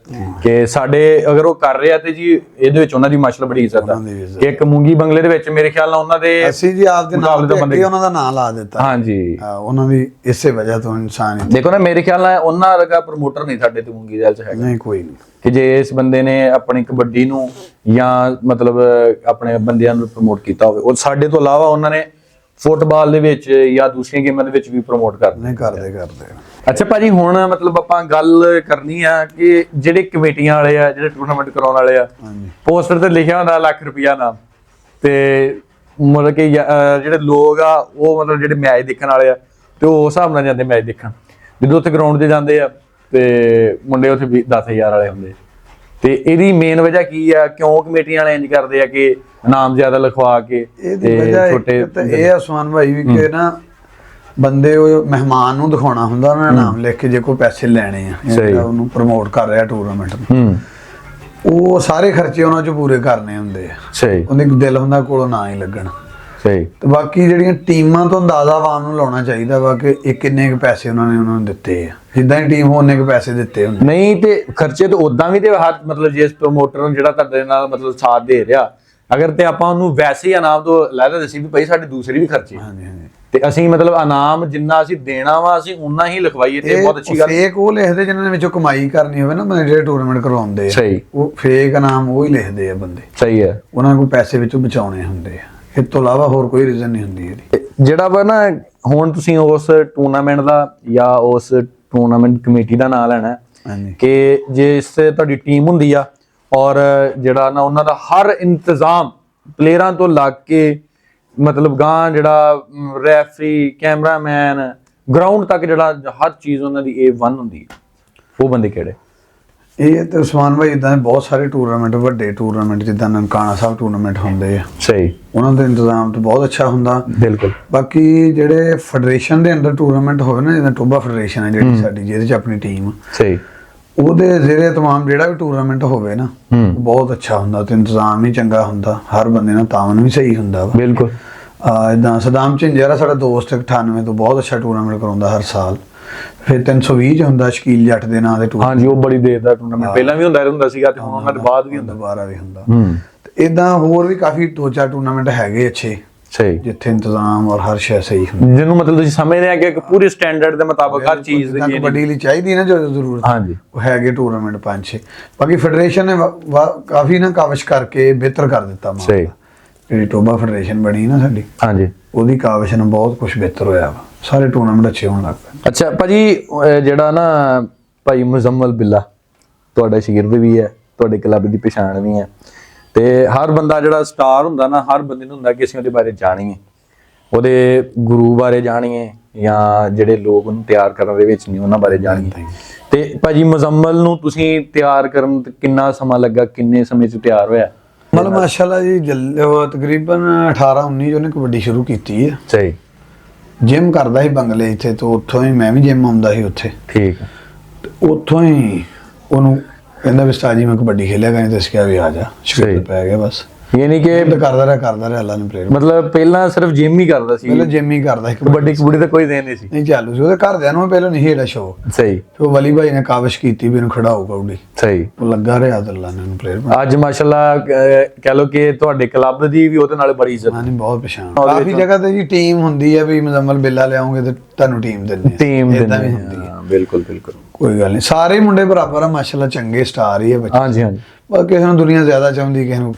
ਕਿ ਸਾਡੇ ਅਗਰ ਉਹ ਕਰ ਰਹੇ ਆ ਤੇ ਜੀ ਇਹਦੇ ਵਿੱਚ ਉਹਨਾਂ ਦੀ ਮਾਸ਼ਾਅੱਲਾ ਬੜੀ ਇੱਜ਼ਤ ਆ। ਕਿ ਇੱਕ ਮੂੰਗੀ ਬੰਗਲੇ ਦੇ ਵਿੱਚ ਮੇਰੇ ਖਿਆਲ ਨਾਲ ਉਹਨਾਂ ਦੇ ਅਸੀਂ ਜੀ ਆਪਦੇ ਨਾਮ ਤੇ ਅੱਗੇ ਉਹਨਾਂ ਦਾ ਨਾਮ ਲਾ ਦਿੱਤਾ। ਹਾਂਜੀ, ਉਹਨਾਂ ਦੀ ਇਸੇ ਵਜ੍ਹਾ ਤੋਂ ਇਨਸਾਨ ਦੇਖੋ ਨਾ, ਮੇਰੇ ਖਿਆਲ ਨਾਲ ਉਹਨਾਂ ਵਰਗਾ ਪ੍ਰਮੋਟਰ ਨਹੀਂ ਸਾਡੇ ਤੇ ਮੂੰਗੀ ਜੈਲ 'ਚ ਹੈਗਾ, ਨਹੀਂ ਕੋਈ ਨਹੀਂ, ਕਿ ਜੇ ਇਸ ਬੰਦੇ ਨੇ ਆਪਣੀ ਕਬੱਡੀ ਨੂੰ ਜਾਂ ਮਤਲਬ ਆਪਣੇ ਬੰਦਿਆਂ ਨੂੰ ਪ੍ਰਮੋਟ ਕੀਤਾ ਹੋਵੇ। ਉਹ ਸਾਡੇ ਤੋਂ ਇਲਾਵਾ ਉਹਨਾਂ ਨੇ ਫੁੱਟਬਾਲ ਦੇ ਵਿੱਚ ਜਾਂ ਦੂਸਰੀਆਂ ਗੇਮਾਂ ਦੇ ਵਿੱਚ ਵੀ ਪ੍ਰਮੋਟ ਕਰਦੇ। ਅੱਛਾ ਭਾਜੀ, ਹੁਣ ਮਤਲਬ ਆਪਾਂ ਗੱਲ ਕਰਨੀ ਆ ਕਿ ਜਿਹੜੇ ਕਮੇਟੀਆਂ ਵਾਲੇ ਆ, ਜਿਹੜੇ ਟੂਰਨਾਮੈਂਟ ਕਰਾਉਣ ਵਾਲੇ ਆ, ਪੋਸਟਰ ਤੇ ਲਿਖਿਆ ਹੁੰਦਾ ਲੱਖ ਰੁਪਇਆ ਨਾਮ, ਤੇ ਮਤਲਬ ਕਿ ਜਿਹੜੇ ਲੋਕ ਆ ਉਹ ਮਤਲਬ ਜਿਹੜੇ ਮੈਚ ਦੇਖਣ ਵਾਲੇ ਆ ਤੇ ਉਹ ਉਸ ਹਿਸਾਬ ਨਾਲ ਜਾਂਦੇ ਮੈਚ ਦੇਖਣ। ਜਦੋਂ ਉੱਥੇ ਗਰਾਊਂਡ 'ਤੇ ਜਾਂਦੇ ਆ ਤੇ ਮੁੰਡੇ ਉੱਥੇ 10,000 ਵਾਲੇ ਹੁੰਦੇ, ਤੇ ਇਹਦੀ ਮੇਨ ਵਜ੍ਹਾ ਕੀ ਆ? ਕਿਉਂ ਕਮੇਟੀਆਂ ਵਾਲੇ ਇੰਜ ਕਰਦੇ ਆ ਕਿ ਇਨਾਮ ਜ਼ਿਆਦਾ ਲਿਖਵਾ ਕੇ? ਛੋਟੇ ਇਹ ਆ ਉਸਮਾਨ ਭਾਈ ਵੀ ਕਿ ਨਾ ਬੰਦੇ ਉਹ ਮਹਿਮਾਨ ਨੂੰ ਦਿਖਾਉਣਾ ਹੁੰਦਾ, ਉਹਨਾਂ ਨੇ ਨਾਮ ਲਿਖ ਕੇ ਜੇ ਕੋਈ ਪੈਸੇ ਲੈਣੇ ਆ, ਉਹਨੂੰ ਪ੍ਰਮੋਟ ਕਰ ਰਿਹਾ ਟੂਰਨਾਮੈਂਟ ਨੂੰ, ਉਹ ਸਾਰੇ ਖਰਚੇ ਉਹਨਾਂ 'ਚ ਪੂਰੇ ਕਰਨੇ ਹੁੰਦੇ ਆ। ਸਹੀ, ਉਹਦੇ ਦਿਲ ਹੁੰਦਾ ਕੋਲੋਂ ਨਾ ਹੀ ਲੱਗਣ। ਸਹੀ, ਤੇ ਬਾਕੀ ਜਿਹੜੀਆਂ ਟੀਮਾਂ ਤੋਂ ਅੰਦਾਜ਼ਾ ਆਵਾਮ ਨੂੰ ਲਾਉਣਾ ਚਾਹੀਦਾ ਵਾ ਕਿ ਇਹ ਕਿੰਨੇ ਕੁ ਪੈਸੇ ਉਹਨਾਂ ਨੂੰ ਦਿੱਤੇ ਆ, ਜਿੱਦਾਂ ਹੀ ਟੀਮ ਉਹਨੇ ਕੁ ਪੈਸੇ ਦਿੱਤੇ ਹੁੰਦੇ। ਨਹੀਂ ਤੇ ਖਰਚੇ ਤਾਂ ਉਦਾਂ ਵੀ ਤੇ ਹੱਥ ਮਤਲਬ ਜਿਸ ਪ੍ਰਮੋਟਰ ਨੂੰ ਜਿਹੜਾ ਤੁਹਾਡੇ ਨਾਲ ਮਤਲਬ ਸਾਥ ਦੇ ਰਿਹਾ, ਅਗਰ ਤੇ ਆਪਾਂ ਉਹਨੂੰ ਵੈਸੇ ਹੀ ਇਨਾਮ ਤੋਂ ਲੈਦਾ ਦੱਸੀ ਵੀ ਭਾਈ ਸਾਡੇ ਦੂਸਰੇ ਵੀ ਖਰਚੇ। ਹਾਂਜੀ ਹਾਂਜੀ, ਤੇ ਅਸੀਂ ਮਤਲਬ ਇਨਾਮ ਜਿੰਨਾ ਅਸੀਂ ਦੇਣਾ ਵਾ ਅਸੀਂ ਉਨਾ ਹੀ ਲਿਖਵਾਈਏ ਤੇ ਬਹੁਤ ਅੱਛੀ ਗੱਲ। ਫੇਕ ਉਹ ਲਿਖਦੇ ਜਿਨ੍ਹਾਂ ਨੇ ਵਿੱਚੋਂ ਕਮਾਈ ਕਰਨੀ ਹੋਵੇ ਨਾ, ਬੰਦੇ ਜਿਹੜੇ ਟੂਰਨਾਮੈਂਟ ਕਰਵਾਉਂਦੇ ਆ, ਸਹੀ, ਉਹ ਫੇਕ ਇਨਾਮ ਉਹ ਹੀ ਲਿਖਦੇ ਆ ਬੰਦੇ। ਸਹੀ ਹੈ, ਉਹਨਾਂ ਕੋਲ ਪੈਸੇ ਵਿੱਚੋਂ ਬਚਾਉਣੇ ਹੁੰਦੇ ਆ, ਇਸ ਤੋਂ ਇਲਾਵਾ ਹੋਰ ਕੋਈ ਰੀਜ਼ਨ ਨਹੀਂ ਹੁੰਦੀ ਇਹਦੀ। ਜਿਹੜਾ ਵਾ ਨਾ ਹੁਣ ਤੁਸੀਂ ਉਸ ਟੂਰਨਾਮੈਂਟ ਦਾ ਜਾਂ ਉਸ ਟੂਰਨਾਮੈਂਟ ਕਮੇਟੀ ਦਾ ਨਾਮ ਲੈਣਾ ਹਾਂਜੀ ਕਿ ਜਿਸ ਤੁਹਾਡੀ ਟੀਮ ਹੁੰਦੀ ਆ ਔਰ ਜਿਹੜਾ ਨਾ ਉਹਨਾਂ ਦਾ ਹਰ ਇੰਤਜ਼ਾਮ ਪਲੇਅਰਾਂ ਤੋਂ ਲੱਗ ਕੇ ਮਤਲਬ ਗਾਂ ਜਿਹੜਾ ਰੈਫਰੀ, ਕੈਮਰਾਮੈਨ, ਗਰਾਊਂਡ ਤੱਕ ਜਿਹੜਾ ਹਰ ਚੀਜ਼ ਉਹਨਾਂ ਦੀ A1 ਹੁੰਦੀ ਹੈ, ਉਹ ਬੰਦੇ ਕਿਹੜੇ? ਇਹ ਤੇ ਉਸਮਾਨ ਭਾਈ ਇਦਾਂ ਦੇ ਬਹੁਤ ਸਾਰੇ ਟੂਰਨਾਮੈਂਟ, ਵੱਡੇ ਟੂਰਨਾਮੈਂਟ ਜਿੱਦਾਂ ਨਨਕਾਣਾ ਸਾਹਿਬ ਟੂਰਨਾਮੈਂਟ ਹੁੰਦੇ ਆ, ਸਹੀ, ਉਹਨਾਂ ਦਾ ਇੰਤਜ਼ਾਮ ਤਾਂ ਬਹੁਤ ਅੱਛਾ ਹੁੰਦਾ। ਬਿਲਕੁਲ। ਬਾਕੀ ਜਿਹੜੇ ਫੈਡਰੇਸ਼ਨ ਦੇ ਅੰਦਰ ਟੂਰਨਾਮੈਂਟ ਹੋਵੇ ਨਾ, ਜਿੱਦਾਂ ਟੋਬਾ ਫੈਡਰੇਸ਼ਨ ਹੈ ਜਿਹੜੀ ਸਾਡੀ, ਜਿਹਦੇ 'ਚ ਆਪਣੀ ਟੀਮ, ਸਹੀ, ਉਹਦੇ ਜ਼ੇਰੇ ਤਮਾਮ ਜਿਹੜਾ ਵੀ ਟੂਰਨਾਮੈਂਟ ਹੋਵੇ ਨਾ, ਉਹ ਬਹੁਤ ਅੱਛਾ ਹੁੰਦਾ ਤੇ ਇੰਤਜ਼ਾਮ ਵੀ ਚੰਗਾ ਹੁੰਦਾ, ਹਰ ਬੰਦੇ ਨਾਲ ਤਾਵਨ ਵੀ ਸਹੀ ਹੁੰਦਾ ਵਾ। ਬਿਲਕੁਲ। ਇਦਾਂ ਸਦਾਮ ਝਿੰਜਰਾ ਸਾਡਾ ਦੋਸਤ 98 ਤੋਂ ਬਹੁਤ ਅੱਛਾ ਟੂਰਨਾਮੈਂਟ ਕਰਾਉਂਦਾ ਹਰ ਸਾਲ। ਫਿਰ 320 ਚ ਹੁੰਦਾ ਸ਼ਕੀਲ ਜੱਟ ਦੇ ਨਾਂ ਦੇ ਟੂਰਨਾਮੈਂਟ। ਹਾਂਜੀ, ਉਹ ਬੜੀ ਦੇਰ ਦਾ ਟੂਰਨਾਮੈਂਟ ਪਹਿਲਾਂ ਵੀ ਹੁੰਦਾ ਸੀਗਾ ਤੇ ਹੁਣ ਉਹਨਾਂ ਦੇ ਬਾਅਦ ਵੀ ਹੁੰਦਾ, ਦੁਬਾਰਾ ਵੀ ਹੁੰਦਾ। ਤੇ ਇਦਾਂ ਹੋਰ ਵੀ ਕਾਫੀ 2-4 ਟੂਰਨਾਮੈਂਟ ਹੈਗੇ ਅੱਛੇ, ਸਹੀ, ਜਿੱਥੇ ਇੰਤਜ਼ਾਮ ਔਰ ਹਰ ਸ਼ੈ ਸਹੀ ਹੁੰਦੀ, ਜਿਹਨੂੰ ਮਤਲਬ ਤੁਸੀਂ ਸਮਝਦੇ ਆ ਕਿ ਇੱਕ ਪੂਰੇ ਸਟੈਂਡਰਡ ਦੇ ਮੁਤਾਬਕ ਹਰ ਚੀਜ਼ ਜਿੱਦਾਂ ਕਬੱਡੀ ਲਈ ਚਾਹੀਦੀ ਨਾ ਜੋ ਜ਼ਰੂਰਤ, ਹਾਂਜੀ, ਉਹ ਹੈਗੇ ਟੂਰਨਾਮੈਂਟ 5-6। ਬਾਕੀ ਫੈਡਰੇਸ਼ਨ ਨੇ ਕਾਫੀ ਨਾ ਕਾਵਿਸ਼ ਕਰਕੇ ਬਿਹਤਰ ਕਰ ਦਿੱਤਾ ਮਾਮਲਾ। ਸਹੀ, ਜਿਹੜੀ ਟੋਬਾ ਫੈਡਰੇਸ਼ਨ ਬਣੀ ਨਾ ਸਾਡੀ, ਹਾਂਜੀ, ਉਹਦੀ ਕਾਵਿਸ਼ ਨਾਲ ਬਹੁਤ ਕੁਝ ਬਿਹਤਰ ਹੋਇਆ ਵਾ, ਸਾਰੇ ਟੂਰਨਾਮੈਂਟ ਅੱਛੇ ਹੋਣ ਲੱਗ ਪਏ। ਅੱਛਾ ਭਾਜੀ, ਜਿਹੜਾ ਨਾ ਭਾਈ ਮੁਜ਼ੰਮਲ ਬਿੱਲਾ ਤੁਹਾਡਾ ਸ਼ਾਗਿਰਦ ਵੀ ਹੈ, ਤੁਹਾਡੇ ਕਲੱਬ ਦੀ ਪਛਾਣ ਵੀ ਹੈ, ਤੇ ਹਰ ਬੰਦਾ ਜਿਹੜਾ ਸਟਾਰ ਹੁੰਦਾ ਨਾ, ਹਰ ਬੰਦੇ ਨੂੰ ਹੁੰਦਾ ਕਿ ਅਸੀਂ ਉਹਦੇ ਬਾਰੇ ਜਾਣੀਏ, ਉਹਦੇ ਗੁਰੂ ਬਾਰੇ ਜਾਣੀਏ, ਜਾਂ ਜਿਹੜੇ ਲੋਕ ਉਹਨੂੰ ਤਿਆਰ ਕਰਨ ਦੇ ਵਿੱਚ ਨਹੀਂ ਉਹਨਾਂ ਬਾਰੇ ਜਾਣੀਏ। ਤੇ ਭਾਜੀ ਮੁਜ਼ੰਮਲ ਨੂੰ ਤੁਸੀਂ ਤਿਆਰ ਕਰਨ ਤੇ ਕਿੰਨਾ ਸਮਾਂ ਲੱਗਾ, ਕਿੰਨੇ ਸਮੇਂ 'ਚ ਤਿਆਰ ਹੋਇਆ? ਮਤਲਬ ਮਾਸ਼ਾਅੱਲਾ ਜੀ, ਤਕਰੀਬਨ 18-19 ਚ ਉਹਨੇ ਕਬੱਡੀ ਸ਼ੁਰੂ ਕੀਤੀ ਹੈ। ਸਹੀ। ਜਿਮ ਕਰਦਾ ਸੀ ਬੰਗਲੇ ਇੱਥੇ, ਤੋਂ ਉੱਥੋਂ ਹੀ ਮੈਂ ਵੀ ਜਿਮ ਆਉਂਦਾ ਸੀ ਉੱਥੇ। ਠੀਕ। ਤੇ ਉੱਥੋਂ ਹੀ ਉਹਨੂੰ ਕਹਿੰਦਾ ਵੀ ਉਸਤਾਦ ਜੀ ਮੈਂ ਕਬੱਡੀ ਖੇਲਿਆ ਕਰਾਂ, ਤੇ ਅਸੀਂ ਕਿਹਾ ਵੀ ਆ ਜਾ, ਸ਼ੁਰੂ ਪੈ ਗਿਆ ਬਸ। ਯਾਨੀ ਕਿ ਕਰਦਾ ਰਿਹਾ ਅੱਲਾ ਨੇ ਪਲੇਅਰ। ਮਤਲਬ ਪਹਿਲਾਂ ਸਿਰਫ ਜਿਮ ਹੀ ਕਰਦਾ ਸੀ? ਪਹਿਲਾਂ ਜਿਮ ਹੀ ਕਰਦਾ ਸੀ, ਕਬੱਡੀ ਤਾਂ ਕੋਈ ਦੇ ਨਹੀਂ ਸੀ? ਨਹੀਂ, ਚਾਲੂ ਸੀ। ਉਹਦੇ ਘਰਦਿਆਂ ਨੂੰ ਪਹਿਲਾਂ ਨਹੀਂ ਇਹਦਾ ਸ਼ੌਕ। ਸਹੀ। ਫਿਰ ਵਲੀ ਭਾਈ ਨੇ ਕਾਵਿਸ਼ ਕੀਤੀ ਵੀ ਇਹਨੂੰ ਖੜਾਓ ਕਬੱਡੀ। ਸਹੀ। ਉਹ ਲੱਗਾ ਰਿਹਾ, ਅੱਲਾ ਨੇ ਉਹਨੂੰ ਪਲੇਅਰ। ਅੱਜ ਮਾਸ਼ਾਅੱਲਾ ਕਹਿ ਲੋ ਕਿ ਤੁਹਾਡੇ ਕਲੱਬ ਦੀ ਵੀ ਉਹਦੇ ਨਾਲ ਬੜੀ ਇੱਜ਼ਤ। ਹਾਂਜੀ, ਬਹੁਤ ਪਛਾਣ। ਕਾਫੀ ਜਗ੍ਹਾ ਤੇ ਜੀ ਟੀਮ ਹੁੰਦੀ ਹੈ ਵੀ ਮੁਜ਼ੰਮਲ ਬਿੱਲਾ ਲਿਆਉਂਗੇ ਤੇ ਤੁਹਾਨੂੰ ਟੀਮ ਦਿੰਦੇ, ਟੀਮ ਇਦਾਂ ਵੀ ਹੁੰਦੀ ਹੈ। ਬਿਲਕੁਲ ਬਿਲਕੁਲ, ਕੋਈ ਗੱਲ ਨਹੀਂ, ਸਾਰੇ ਮੁੰਡੇ ਬਰਾਬਰ ਆ ਮਾਸ਼ਾਅੱਲਾ, ਚੰਗੇ ਸਟਾਰ ਹੀ ਆ ਬੱਚੇ। ਹਾਂਜੀ ਹਾਂਜੀ। ਪਰ ਕਿਸੇ ਨੂੰ ਦੁਨੀਆ ਜ਼ਿਆਦਾ ਚਾਹੁੰਦੀ, ਕਿਸੇ ਨੂੰ।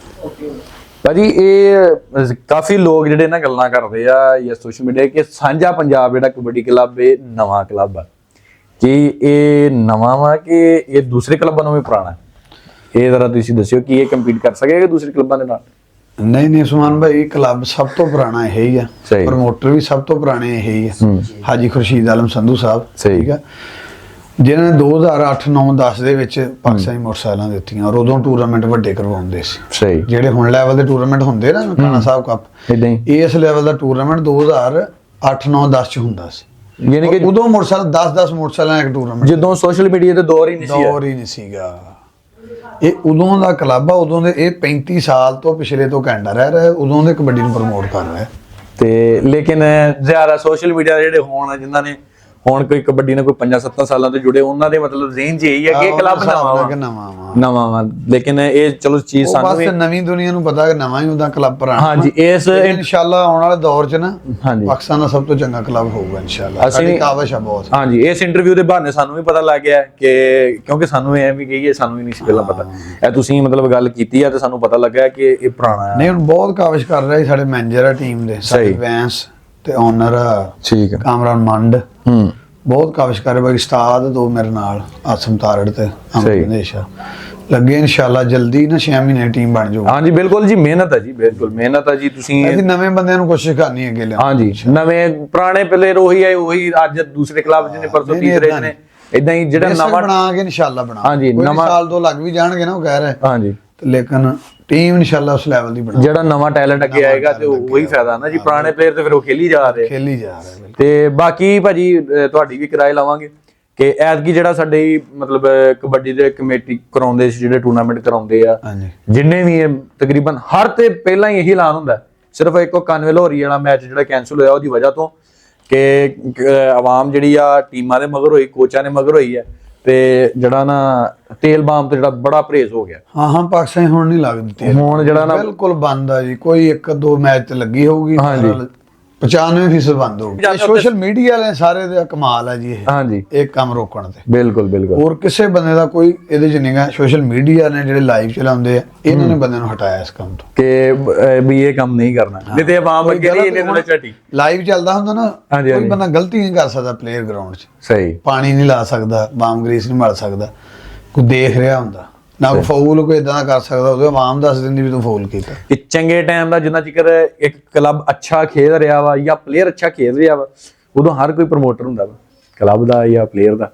ਭਾਜੀ ਇਹ ਕਾਫੀ ਲੋਕ ਜਿਹੜੇ ਨਾ ਗੱਲਾਂ ਕਰਦੇ ਆ ਜਾਂ ਸੋਸ਼ਲ ਮੀਡੀਆ ਕਿ ਸਾਂਝਾ ਪੰਜਾਬ ਜਿਹੜਾ ਕਬੱਡੀ ਕਲੱਬ ਇਹ ਨਵਾਂ ਕਲੱਬ ਆ, ਕਿ ਇਹ ਨਵਾਂ ਵਾ ਕਿ ਇਹ ਦੂਸਰੇ ਕਲੱਬਾਂ ਨਾਲੋਂ ਵੀ ਪੁਰਾਣਾ? ਇਹ ਜ਼ਰਾ ਤੁਸੀਂ ਦੱਸਿਓ ਕਿ ਇਹ ਕੰਪੀਟ ਕਰ ਸਕੇਗਾ ਦੂਸਰੇ ਕਲੱਬਾਂ ਦੇ ਨਾਲ? ਨਹੀਂ ਉਸਮਾਨ ਭਾਈ, ਕਲੱਬ ਸਭ ਤੋਂ ਪੁਰਾਣਾ ਇਹ ਹੀ ਆ, ਪ੍ਰਮੋਟਰ ਵੀ ਸਭ ਤੋਂ ਪੁਰਾਣੇ ਇਹ ਹੀ ਆ, ਹਾਜੀ ਖੁਰਸ਼ੀਦ ਆਲਮ ਸੰਧੂ ਸਾਹਿਬ। ਠੀਕ ਆ, ਜਿਨ੍ਹਾਂ ਨੇ 2008, 9, 10 ਦੇ ਵਿੱਚ ਪਾਕਿਸਤਾਨੀ ਮੋਟਰਸਾਈਕਲਾਂ ਦਿੱਤੀਆਂ, ਔਰ ਉਦੋਂ ਟੂਰਨਾਮੈਂਟ ਵੱਡੇ ਕਰਵਾਉਂਦੇ ਸੀ। ਸਹੀ। ਜਿਹੜੇ ਹੁਣ ਲੈਵਲ ਦੇ ਟੂਰਨਾਮੈਂਟ ਹੁੰਦੇ ਨਾ, ਕਾਣਾ ਸਾਹਿਬ ਕੱਪ, ਇਦਾਂ ਹੀ ਇਸ ਲੈਵਲ ਦਾ ਟੂਰਨਾਮੈਂਟ 2008, 9, 10 ਚ ਹੁੰਦਾ ਸੀ। ਯਾਨੀ ਕਿ ਉਦੋਂ ਮੋਟਰਸਾਈਕਲ 10 ਮੋਟਰਸਾਈਕਲਾਂ ਇੱਕ ਟੂਰਨਾਮੈਂਟ, ਜਦੋਂ ਸੋਸ਼ਲ ਮੀਡੀਆ ਤੇ ਦੌਰ ਹੀ ਨਹੀਂ ਸੀਗਾ। ਇਹ ਉਦੋਂ ਦਾ ਕਲੱਬ ਆ, ਉਦੋਂ ਦੇ। ਇਹ 35 ਸਾਲ ਤੋਂ ਪਿਛਲੇ ਤੋਂ ਕੈਨੇਡਾ ਰਹਿ ਰਿਹਾ, ਉਦੋਂ ਦੇ ਕਬੱਡੀ ਨੂੰ ਪ੍ਰਮੋਟ ਕਰ ਰਿਹਾ। ਤੇ ਲੇਕਿਨ ਜ਼ਿਆਦਾ ਸੋਸ਼ਲ ਮੀਡੀਆ ਜਿਹੜੇ ਹੋਣ, ਜਿਨ੍ਹਾਂ ਨੇ ਹੁਣ ਕੋਈ ਕਬੱਡੀ ਨਾਲ ਕੋਈ 5-7 ਸਾਲਾਂ ਤੋਂ ਜੁੜੇ, ਉਹਨਾਂ ਦੇ ਮਤਲਬ ਜ਼ੇਨ 'ਚ ਇਹੀ ਹੈ ਕਿ ਇਹ ਕਲੱਬ ਨਵਾਂ ਵਾ। ਲੇਕਿਨ ਇਹ ਚਲੋ ਚੀਜ਼ ਸਾਨੂੰ ਵੀ ਨਵੀਂ ਦੁਨੀਆ ਨੂੰ ਪਤਾ ਕਿ ਨਵਾਂ ਹੀ ਉਹਦਾ ਕਲੱਬ ਪੁਰਾਣਾ। ਹਾਂਜੀ, ਇਸ ਇਨਸ਼ਾਅੱਲਾ ਆਉਣ ਵਾਲੇ ਦੌਰ 'ਚ ਨਾ ਹਾਂਜੀ ਪਾਕਿਸਤਾਨ ਦਾ ਸਭ ਤੋਂ ਚੰਗਾ ਕਲੱਬ ਹੋਊਗਾ ਇਨਸ਼ਾਅੱਲਾ। ਸਾਡੀ ਕਾਵਿਸ਼ ਆ ਬਹੁਤ। ਹਾਂਜੀ, ਇਸ ਇੰਟਰਵਿਊ ਦੇ ਬਹਾਨੇ ਸਾਨੂੰ ਵੀ ਪਤਾ ਲੱਗ ਗਿਆ ਕਿ ਕਿਉਂਕਿ ਸਾਨੂੰ ਐ ਵੀ ਕਹੀਏ, ਸਾਨੂੰ ਵੀ ਨਹੀਂ ਸੀ ਪਹਿਲਾਂ ਪਤਾ। ਇਹ ਤੁਸੀਂ ਮਤਲਬ ਗੱਲ ਕੀਤੀ ਆ ਤੇ ਸਾਨੂੰ ਪਤਾ ਲੱਗਾ ਕਿ ਇਹ ਪੁਰਾਣਾ ਹੈ। ਨਹੀਂ, ਹੁਣ ਬਹੁਤ ਕਾਵਿਸ਼ ਕਰ ਰਹੇ ਸਾਡੇ ਮੈਨੇਜਰ ਆ ਟੀਮ ਦੇ, ਸਾਡੇ ਵੈਂਸ ਤੇ ਓਨਰ ਠੀਕ ਹੈ ਕਾਮਰਾਨ ਮੰਡ, ਬਹੁਤ ਕਾਵਿਸ਼ ਕਰ ਰਹੇ। ਬਾਕੀ ਉਸਤਾਦ ਦੋ ਮੇਰੇ ਨਾਲ, ਆਸਮ ਤਾਰੜ ਤੇ ਹਮੇਸ਼ਾ ਲੱਗੇ। ਇਨਸ਼ਾਅੱਲਾ ਜਲਦੀ ਨਾ 6 ਮਹੀਨੇ ਟੀਮ ਬਣ ਜਾਊਗੀ। ਹਾਂਜੀ ਬਿਲਕੁਲ ਜੀ, ਮਿਹਨਤ ਹੈ ਜੀ, ਬਿਲਕੁਲ ਮਿਹਨਤ ਹੈ ਜੀ। ਤੁਸੀਂ ਅਸੀਂ ਨਵੇਂ ਬੰਦਿਆਂ ਨੂੰ ਕੋਸ਼ਿਸ਼ ਕਰਨੀ ਹੈ ਅੱਗੇ ਲਿਆਉਣ। ਹਾਂਜੀ, ਨਵੇਂ ਪੁਰਾਣੇ ਪਲੇਅਰ ਉਹੀ ਆਏ, ਉਹੀ ਅੱਜ ਦੂਸਰੇ ਕਲੱਬ ਜਿਹਨੇ ਪਰਸੋਂ ਤੀਸਰੇ ਨੇ, ਇਦਾਂ ਹੀ ਜਿਹੜਾ ਨਵਾਂ ਬਣਾ ਕੇ ਇਨਸ਼ਾਅੱਲਾ ਬਣਾ। ਹਾਂਜੀ, ਨਵਾਂ ਸਾਲ 2 ਲੱਗ ਵੀ ਜਾਣਗੇ ਨਾ, ਉਹ ਕਹਿ ਰਹੇ। ਹਾਂਜੀ, ਲੇਕਿਨ ਟੀਮ ਇਨਸ਼ਾਅੱਲਾ ਉਸ ਲੈਵਲ ਦੀ ਬਣਾ। ਜਿਹੜਾ ਨਵਾਂ ਟੈਲੈਂਟ ਅੱਗੇ ਆਏਗਾ ਤੇ ਉਹੀ ਫਾਇਦਾ ਨਾ ਜੀ। ਪੁਰਾਣੇ ਪਲੇਅਰ ਤੇ ਫਿਰ ਉਹ ਖੇਲੀ ਜਾ ਰਹੇ। ਤੇ ਬਾਕੀ ਭਾਜੀ ਤੁਹਾਡੀ ਵੀ ਕਿਰਾਏ ਲਾਵਾਂਗੇ ਕਿ ਐਤਕੀ ਜਿਹੜਾ ਸਾਡੇ ਮਤਲਬ ਕਬੱਡੀ ਦੇ ਕਮੇਟੀ ਕਰਾਉਂਦੇ ਸੀ, ਜਿਹੜੇ ਟੂਰਨਾਮੈਂਟ ਕਰਾਉਂਦੇ ਆ, ਜਿੰਨੇ ਵੀ ਤਕਰੀਬਨ ਹਰ ਤੇ ਪਹਿਲਾਂ ਹੀ ਇਹੀ ਐਲਾਨ ਹੁੰਦਾ, ਸਿਰਫ ਇੱਕ 91 ਲਾਹੌਰੀ ਵਾਲਾ ਮੈਚ ਜਿਹੜਾ ਕੈਂਸਲ ਹੋਇਆ ਉਹਦੀ ਵਜ੍ਹਾ ਤੋਂ ਕਿ ਆਵਾਮ ਜਿਹੜੀ ਆ ਟੀਮਾਂ ਦੇ ਮਗਰ ਹੋਈ, ਕੋਚਾਂ ਦੇ ਮਗਰ ਹੋਈ ਹੈ, ਤੇ ਜਿਹੜਾ ਨਾ ਤੇਲ ਬਾਮ ਤੇ ਜਿਹੜਾ ਬੜਾ ਪਰਹੇਜ਼ ਹੋ ਗਿਆ। ਹਾਂ ਪਾਕਿਸਤਾਨ ਹੁਣ ਨਹੀਂ ਲੱਗ ਦਿੱਤੀ, ਹੁਣ ਜਿਹੜਾ ਨਾ ਬਿਲਕੁਲ ਬੰਦ ਆ ਜੀ। ਕੋਈ 1-2 ਮੈਚ ਤੇ ਲੱਗੀ ਹੋਊਗੀ, 95% ਬੰਦ ਹੋ ਗਈ। ਸੋਸ਼ਲ ਮੀਡੀਆ ਵਾਲੇ ਸਾਰੇ ਦਾ ਕਮਾਲ ਹੈ ਜੀ ਇਹ, ਹਾਂਜੀ ਇਹ ਕੰਮ ਰੋਕਣ ਤੇ। ਬਿਲਕੁਲ ਬਿਲਕੁਲ। ਹੋਰ ਕਿਸੇ ਬੰਦੇ ਦਾ ਕੋਈ ਇਹਦੇ ਚ ਨਹੀਂਗਾ। ਸੋਸ਼ਲ ਮੀਡੀਆ ਨੇ ਜਿਹੜੇ ਲਾਈਵ ਚਲਾਉਂਦੇ ਆ, ਇਹਨਾਂ ਨੇ ਬੰਦੇ ਨੂੰ ਹਟਾਇਆ ਇਸ ਕੰਮ ਤੋਂ ਕਿ ਵੀ ਇਹ ਕੰਮ ਨਹੀਂ ਕਰਨਾ, ਨਹੀਂ ਤੇ ਆਵਾਮ ਅੱਗੇ ਨਹੀਂ ਇਹਨੇ ਨਾਲ ਝਟੀ। ਲਾਈਵ ਚੱਲਦਾ ਹੁੰਦਾ ਨਾ, ਕੋਈ ਬੰਦਾ ਗਲਤੀ ਨਹੀਂ ਕਰ ਸਕਦਾ ਪਲੇਅਰ ਗਰਾਊਂਡ 'ਚ, ਸਹੀ ਪਾਣੀ ਨਹੀਂ ਲਾ ਸਕਦਾ, ਬਾਮ ਗਰੀਸ ਨਹੀਂ ਮਲ ਸਕਦਾ, ਕੋਈ ਦੇਖ ਰਿਹਾ ਹੁੰਦਾ ਨਾ, ਕੋਈ ਫਾਉਲ ਕੋਈ ਇਦਾਂ ਦਾ ਕਰ ਸਕਦਾ, ਉਹਦੇ ਆਵਾਮ ਦੱਸ ਦਿੰਦੀ ਵੀ ਤੂੰ ਫਾਉਲ ਕੀਤਾ। ਕਿ ਚੰਗੇ ਟਾਈਮ ਦਾ ਜਿੰਨਾ ਚਿਰ ਇੱਕ ਕਲੱਬ ਅੱਛਾ ਖੇਡ ਰਿਹਾ ਵਾ ਜਾਂ ਪਲੇਅਰ ਅੱਛਾ ਖੇਡ ਰਿਹਾ ਵਾ, ਉਦੋਂ ਹਰ ਕੋਈ ਪ੍ਰਮੋਟਰ ਹੁੰਦਾ ਵਾ ਕਲੱਬ ਦਾ ਜਾਂ ਪਲੇਅਰ ਦਾ।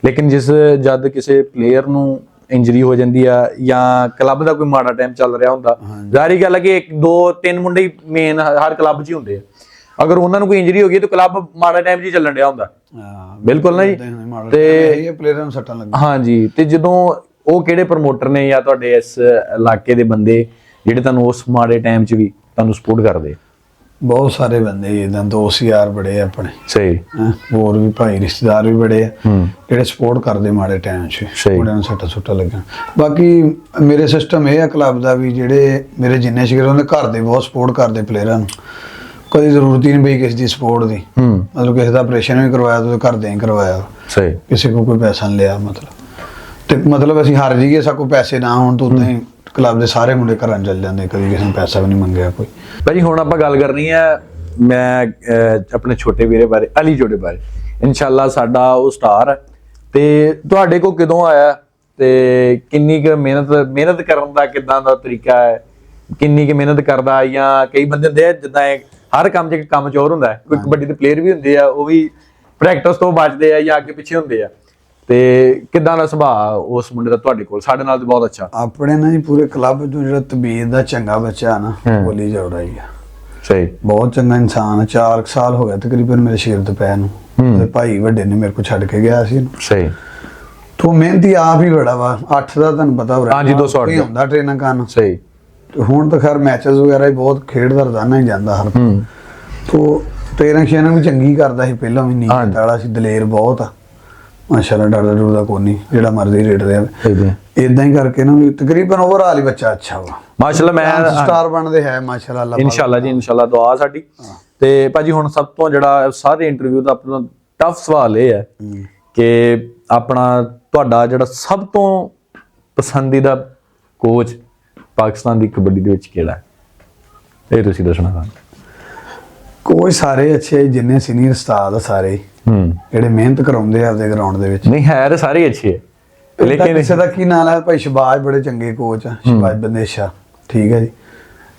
ਲੇਕਿਨ ਜਦ ਕਿਸੇ ਪਲੇਅਰ ਨੂੰ ਇੰਜਰੀ ਹੋ ਜਾਂਦੀ ਆ ਜਾਂ ਕਲੱਬ ਦਾ ਕੋਈ ਮਾੜਾ ਟਾਈਮ ਚੱਲ ਰਿਹਾ ਹੁੰਦਾ, ਜ਼ਾਹਰੀ ਗੱਲ ਹੈ ਕਿ 1 2 3 ਮੁੰਡੇ ਹੀ ਮੇਨ ਹਰ ਕਲੱਬ 'ਚ ਹੀ ਹੁੰਦੇ ਆ। ਅਗਰ ਉਹਨਾਂ ਨੂੰ ਕੋਈ ਇੰਜਰੀ ਹੋ ਗਈ ਤਾਂ ਕਲੱਬ ਮਾੜਾ ਟਾਈਮ 'ਚ ਹੀ ਚੱਲਣ ਡਿਆ ਹੁੰਦਾ। ਬਿਲਕੁਲ ਨਾ ਜੀ। ਤੇ ਇਹ ਪਲੇਅਰਾਂ ਨੂੰ ਸੱਟਾਂ ਲੱਗੀਆਂ। ਹਾਂਜੀ, ਤੇ ਜਦੋਂ ਉਹ ਕਿਹੜੇ ਪ੍ਰਮੋਟਰ ਨੇ ਜਾਂ ਤੁਹਾਡੇ ਇਸ ਇਲਾਕੇ ਦੇ ਬੰਦੇ ਜਿਹੜੇ ਤੁਹਾਨੂੰ ਉਸ ਮਾੜੇ ਟਾਈਮ 'ਚ ਵੀ ਤੁਹਾਨੂੰ ਸਪੋਰਟ ਕਰਦੇ? ਬਹੁਤ ਸਾਰੇ ਬੰਦੇ ਇਦਾਂ, ਦੋਸਤ ਯਾਰ ਬੜੇ ਆ ਆਪਣੇ, ਸਹੀ, ਹੋਰ ਵੀ ਭਾਈ ਰਿਸ਼ਤੇਦਾਰ ਵੀ ਬੜੇ ਆ ਜਿਹੜੇ ਸਪੋਰਟ ਕਰਦੇ ਮਾੜੇ ਟਾਈਮ 'ਚ, ਮੁੰਡਿਆਂ ਨੂੰ ਸੱਟਾਂ ਲੱਗਣ। ਬਾਕੀ ਮੇਰੇ ਸਿਸਟਮ ਇਹ ਆ ਕਲੱਬ ਦਾ ਵੀ, ਜਿਹੜੇ ਮੇਰੇ ਜਿੰਨੇ ਸ਼ਿਕਰ ਉਹਦੇ ਘਰ ਦੇ ਬਹੁਤ ਸਪੋਰਟ ਕਰਦੇ ਪਲੇਅਰਾਂ ਨੂੰ। ਕਦੀ ਜ਼ਰੂਰਤ ਹੀ ਨਹੀਂ ਪਈ ਕਿਸੇ ਦੀ ਸਪੋਰਟ ਦੀ, ਮਤਲਬ ਕਿਸੇ ਦਾ ਆਪਰੇਸ਼ਨ ਵੀ ਕਰਵਾਇਆ ਤਾਂ ਘਰ ਦੇ ਹੀ ਕਰਵਾਇਆ, ਸਹੀ, ਕਿਸੇ ਕੋਲ ਕੋਈ ਪੈਸਾ ਨਹੀਂ ਲਿਆ। ਮਤਲਬ ਅਸੀਂ ਹਾਰ ਜਾਈਏ, ਸਾਡੇ ਕੋਲ ਪੈਸੇ ਨਾ ਹੋਣ ਤਾਂ ਉਦਾਂ ਹੀ ਕਲੱਬ ਦੇ ਸਾਰੇ ਮੁੰਡੇ ਘਰਾਂ ਚੱਲ ਜਾਂਦੇ, ਕਦੀ ਕਿਸੇ ਨੂੰ ਪੈਸਾ ਵੀ ਨਹੀਂ ਮੰਗਿਆ ਕੋਈ। ਭਾਜੀ ਹੁਣ ਆਪਾਂ ਗੱਲ ਕਰਨੀ ਹੈ ਮੈਂ ਆਪਣੇ ਛੋਟੇ ਵੀਰੇ ਬਾਰੇ, ਅਲੀ ਜੋੜੇ ਬਾਰੇ। ਇਨਸ਼ਾਅੱਲਾ ਸਾਡਾ ਉਹ ਸਟਾਰ ਹੈ। ਤੇ ਤੁਹਾਡੇ ਕੋਲ ਕਦੋਂ ਆਇਆ ਤੇ ਕਿੰਨੀ ਕੁ ਮਿਹਨਤ ਕਰਨ ਦਾ ਕਿੱਦਾਂ ਦਾ ਤਰੀਕਾ ਹੈ, ਕਿੰਨੀ ਕੁ ਮਿਹਨਤ ਕਰਦਾ? ਜਾਂ ਕਈ ਬੰਦੇ ਹੁੰਦੇ ਆ ਜਿੱਦਾਂ ਹਰ ਕੰਮ 'ਚ ਕੰਮ ਚੋਰ ਹੁੰਦਾ, ਕੋਈ ਕਬੱਡੀ ਦੇ ਪਲੇਅਰ ਵੀ ਹੁੰਦੇ ਆ, ਉਹ ਵੀ ਪ੍ਰੈਕਟਿਸ ਤੋਂ ਬਚਦੇ ਆ ਜਾਂ ਅੱਗੇ ਪਿੱਛੇ ਹੁੰਦੇ ਆ। ਤੇ ਕਿੱਦਾਂ ਦਾ ਸੁਭਾਅ ਉਸ ਮੁੰਡੇ ਦਾ ਤੁਹਾਡੇ ਕੋਲ? ਸਾਡੇ ਨਾਲ ਤੇ ਬਹੁਤ ਅੱਛਾ। ਆਪਣੇ ਨਾ ਜੀ ਪੂਰੇ ਕਲੱਬ ਤੋਂ ਜਿਹੜਾ ਤਬੀਅਤ ਦਾ ਚੰਗਾ ਬੱਚਾ ਨਾ, ਬੋਲੀ ਜੋੜਾ ਹੀ ਆ। ਸਹੀ, ਬਹੁਤ ਚੰਗਾ ਇਨਸਾਨ। 4 ਸਾਲ ਹੋ ਗਿਆ ਤਕਰੀਬਨ ਮੇਰੇ ਸ਼ੇਰ ਤੋਂ ਪੈ ਨੂੰ। ਤੇ ਭਾਈ ਵੱਡੇ ਨੇ ਮੇਰੇ ਕੋਲ ਛੱਡ ਕੇ ਗਿਆ ਸੀ। ਸਹੀ, ਤੂੰ ਮਿਹਨਤੀ ਆਪ ਹੀ ਬੜਾ ਵਾ। 8 ਦਾ ਤੁਹਾਨੂੰ ਪਤਾ ਹੋ ਰਿਹਾ। ਹਾਂਜੀ, 200 ਹੁੰਦਾ ਟ੍ਰੇਨਿੰਗ ਕਰਨ। ਸਹੀ। ਹੁਣ ਤਾਂ ਖੈਰ ਮੈਚਸ ਵਗੈਰਾ ਹੀ ਬਹੁਤ ਖੇਡਦਾ ਰਦਾਨਾ ਹੀ ਜਾਂਦਾ ਹਰ ਤੋਂ। ਟ੍ਰੇਨਿੰਗ ਵੀ ਚੰਗੀ ਕਰਦਾ ਸੀ ਪਹਿਲਾਂ ਵੀ, ਨੀਂਦ ਵਾਲਾ ਸੀ, ਦਲੇਰ ਬਹੁਤ ਆ ਮਾਸ਼ਾਅੱਲਾ, ਡਰਦਾ ਡਰਦਾ ਕੋਈ ਨਹੀਂ, ਜਿਹੜਾ ਮਰਜ਼ੀ ਰੇਡ ਰਿਹਾ। ਇਦਾਂ ਹੀ ਕਰਕੇ ਨਾ ਤਕਰੀਬਨ ਓਵਰਆਲ ਹੀ ਬੱਚਾ ਅੱਛਾ ਵਾ ਮਾਸ਼ਾਅੱਲਾ। ਮੈਂ ਸਟਾਰ ਬਣਦੇ ਹੈ ਮਾਸ਼ਾਅੱਲਾ, ਇਨਸ਼ਾਅੱਲਾ ਜੀ, ਇਨਸ਼ਾਅੱਲਾ ਦੁਆ ਸਾਡੀ। ਤੇ ਭਾਜੀ ਹੁਣ ਸਭ ਤੋਂ ਜਿਹੜਾ ਸਾਰੇ ਇੰਟਰਵਿਊ ਦਾ ਆਪਣਾ ਟਫ ਸਵਾਲ ਇਹ ਹੈ ਕਿ ਆਪਣਾ ਤੁਹਾਡਾ ਜਿਹੜਾ ਸਭ ਤੋਂ ਪਸੰਦੀਦਾ ਕੋਚ ਪਾਕਿਸਤਾਨ ਦੀ ਕਬੱਡੀ ਦੇ ਵਿੱਚ ਕਿਹੜਾ ਹੈ? ਇਹ ਤੁਸੀਂ ਦੱਸਣਾ। ਕੋਚ ਸਾਰੇ ਅੱਛੇ, ਜਿੰਨੇ ਸੀਨੀਅਰ ਉਸਤਾਦ ਸਾਰੇ ਜਿਹੜੇ ਮਿਹਨਤ ਕਰਾਉਂਦੇ ਆ ਆਪਦੇ ਗਰਾਊਂਡ ਦੇ ਵਿੱਚ। ਨਹੀਂ ਹੈ ਤਾਂ ਸਾਰੇ ਅੱਛੇ ਹੈ, ਲੇਕਿਨ ਕਿਸੇ ਦਾ ਕੀ ਨਾਂ ਹੈ? ਭਾਈ ਸ਼ਬਾਜ ਬੜੇ ਚੰਗੇ ਕੋਚ ਆ, ਸ਼ਬਾਜ ਬੰਦੇਸ਼ਾ, ਠੀਕ ਹੈ ਜੀ।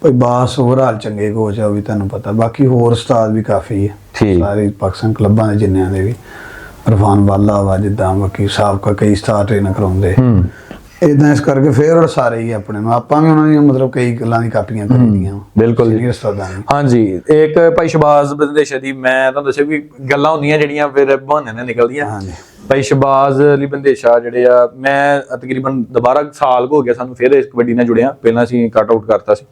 ਭਾਈ ਬਾਸ ਓਵਰਆਲ ਚੰਗੇ ਕੋਚ ਆ, ਉਹ ਵੀ ਤੁਹਾਨੂੰ ਪਤਾ। ਬਾਕੀ ਹੋਰ ਉਸਤਾਦ ਵੀ ਕਾਫੀ ਹੈ ਸਾਰੇ ਪਾਕਿਸਤਾਨ ਕਲੱਬਾਂ ਦੇ ਜਿੰਨਿਆਂ ਦੇ ਵੀ। ਇਰਫਾਨ ਵਾਲਾ ਵਾ ਜਿੱਦਾਂ, ਬਾਕੀ ਸਾਬਕਾ ਕਈ ਸਟਾਰ ਟ੍ਰੇਨਰ ਕਰਾਉਂਦੇ ਇਦਾਂ। ਇਸ ਕਰਕੇ ਫੇਵਰਟ ਸਾਰੇ ਹੀ ਆਪਣੇ ਨੂੰ। ਆਪਾਂ ਵੀ ਉਹਨਾਂ ਦੀਆਂ ਮਤਲਬ ਕਈ ਗੱਲਾਂ ਦੀ ਕਾਪੀਆਂ ਕਰੀਆਂ। ਬਿਲਕੁਲ ਹਾਂਜੀ। ਇੱਕ ਭਾਈ ਸ਼ਬਾਜ਼ ਬੰਦੇਸ਼ਾ ਦੀ ਮੈਂ ਤੁਹਾਨੂੰ ਦੱਸਿਆ ਵੀ ਗੱਲਾਂ ਹੁੰਦੀਆਂ ਜਿਹੜੀਆਂ ਫਿਰ ਬਹਾਨੇ ਨਾਲ ਨਿਕਲਦੀਆਂ। ਭਾਈ ਸ਼ਬਾਜ਼ ਅਲੀ ਬੰਦੇਸ਼ਾ ਜਿਹੜੇ ਆ, ਮੈਂ ਤਕਰੀਬਨ ਦੁਬਾਰਾ ਸਾਲ ਹੋ ਗਿਆ ਸਾਨੂੰ ਫਿਰ ਇਸ ਕਬੱਡੀ ਨਾਲ ਜੁੜਿਆ। ਪਹਿਲਾਂ ਅਸੀਂ ਕੱਟ ਆਊਟ ਕਰਤਾ ਸੀ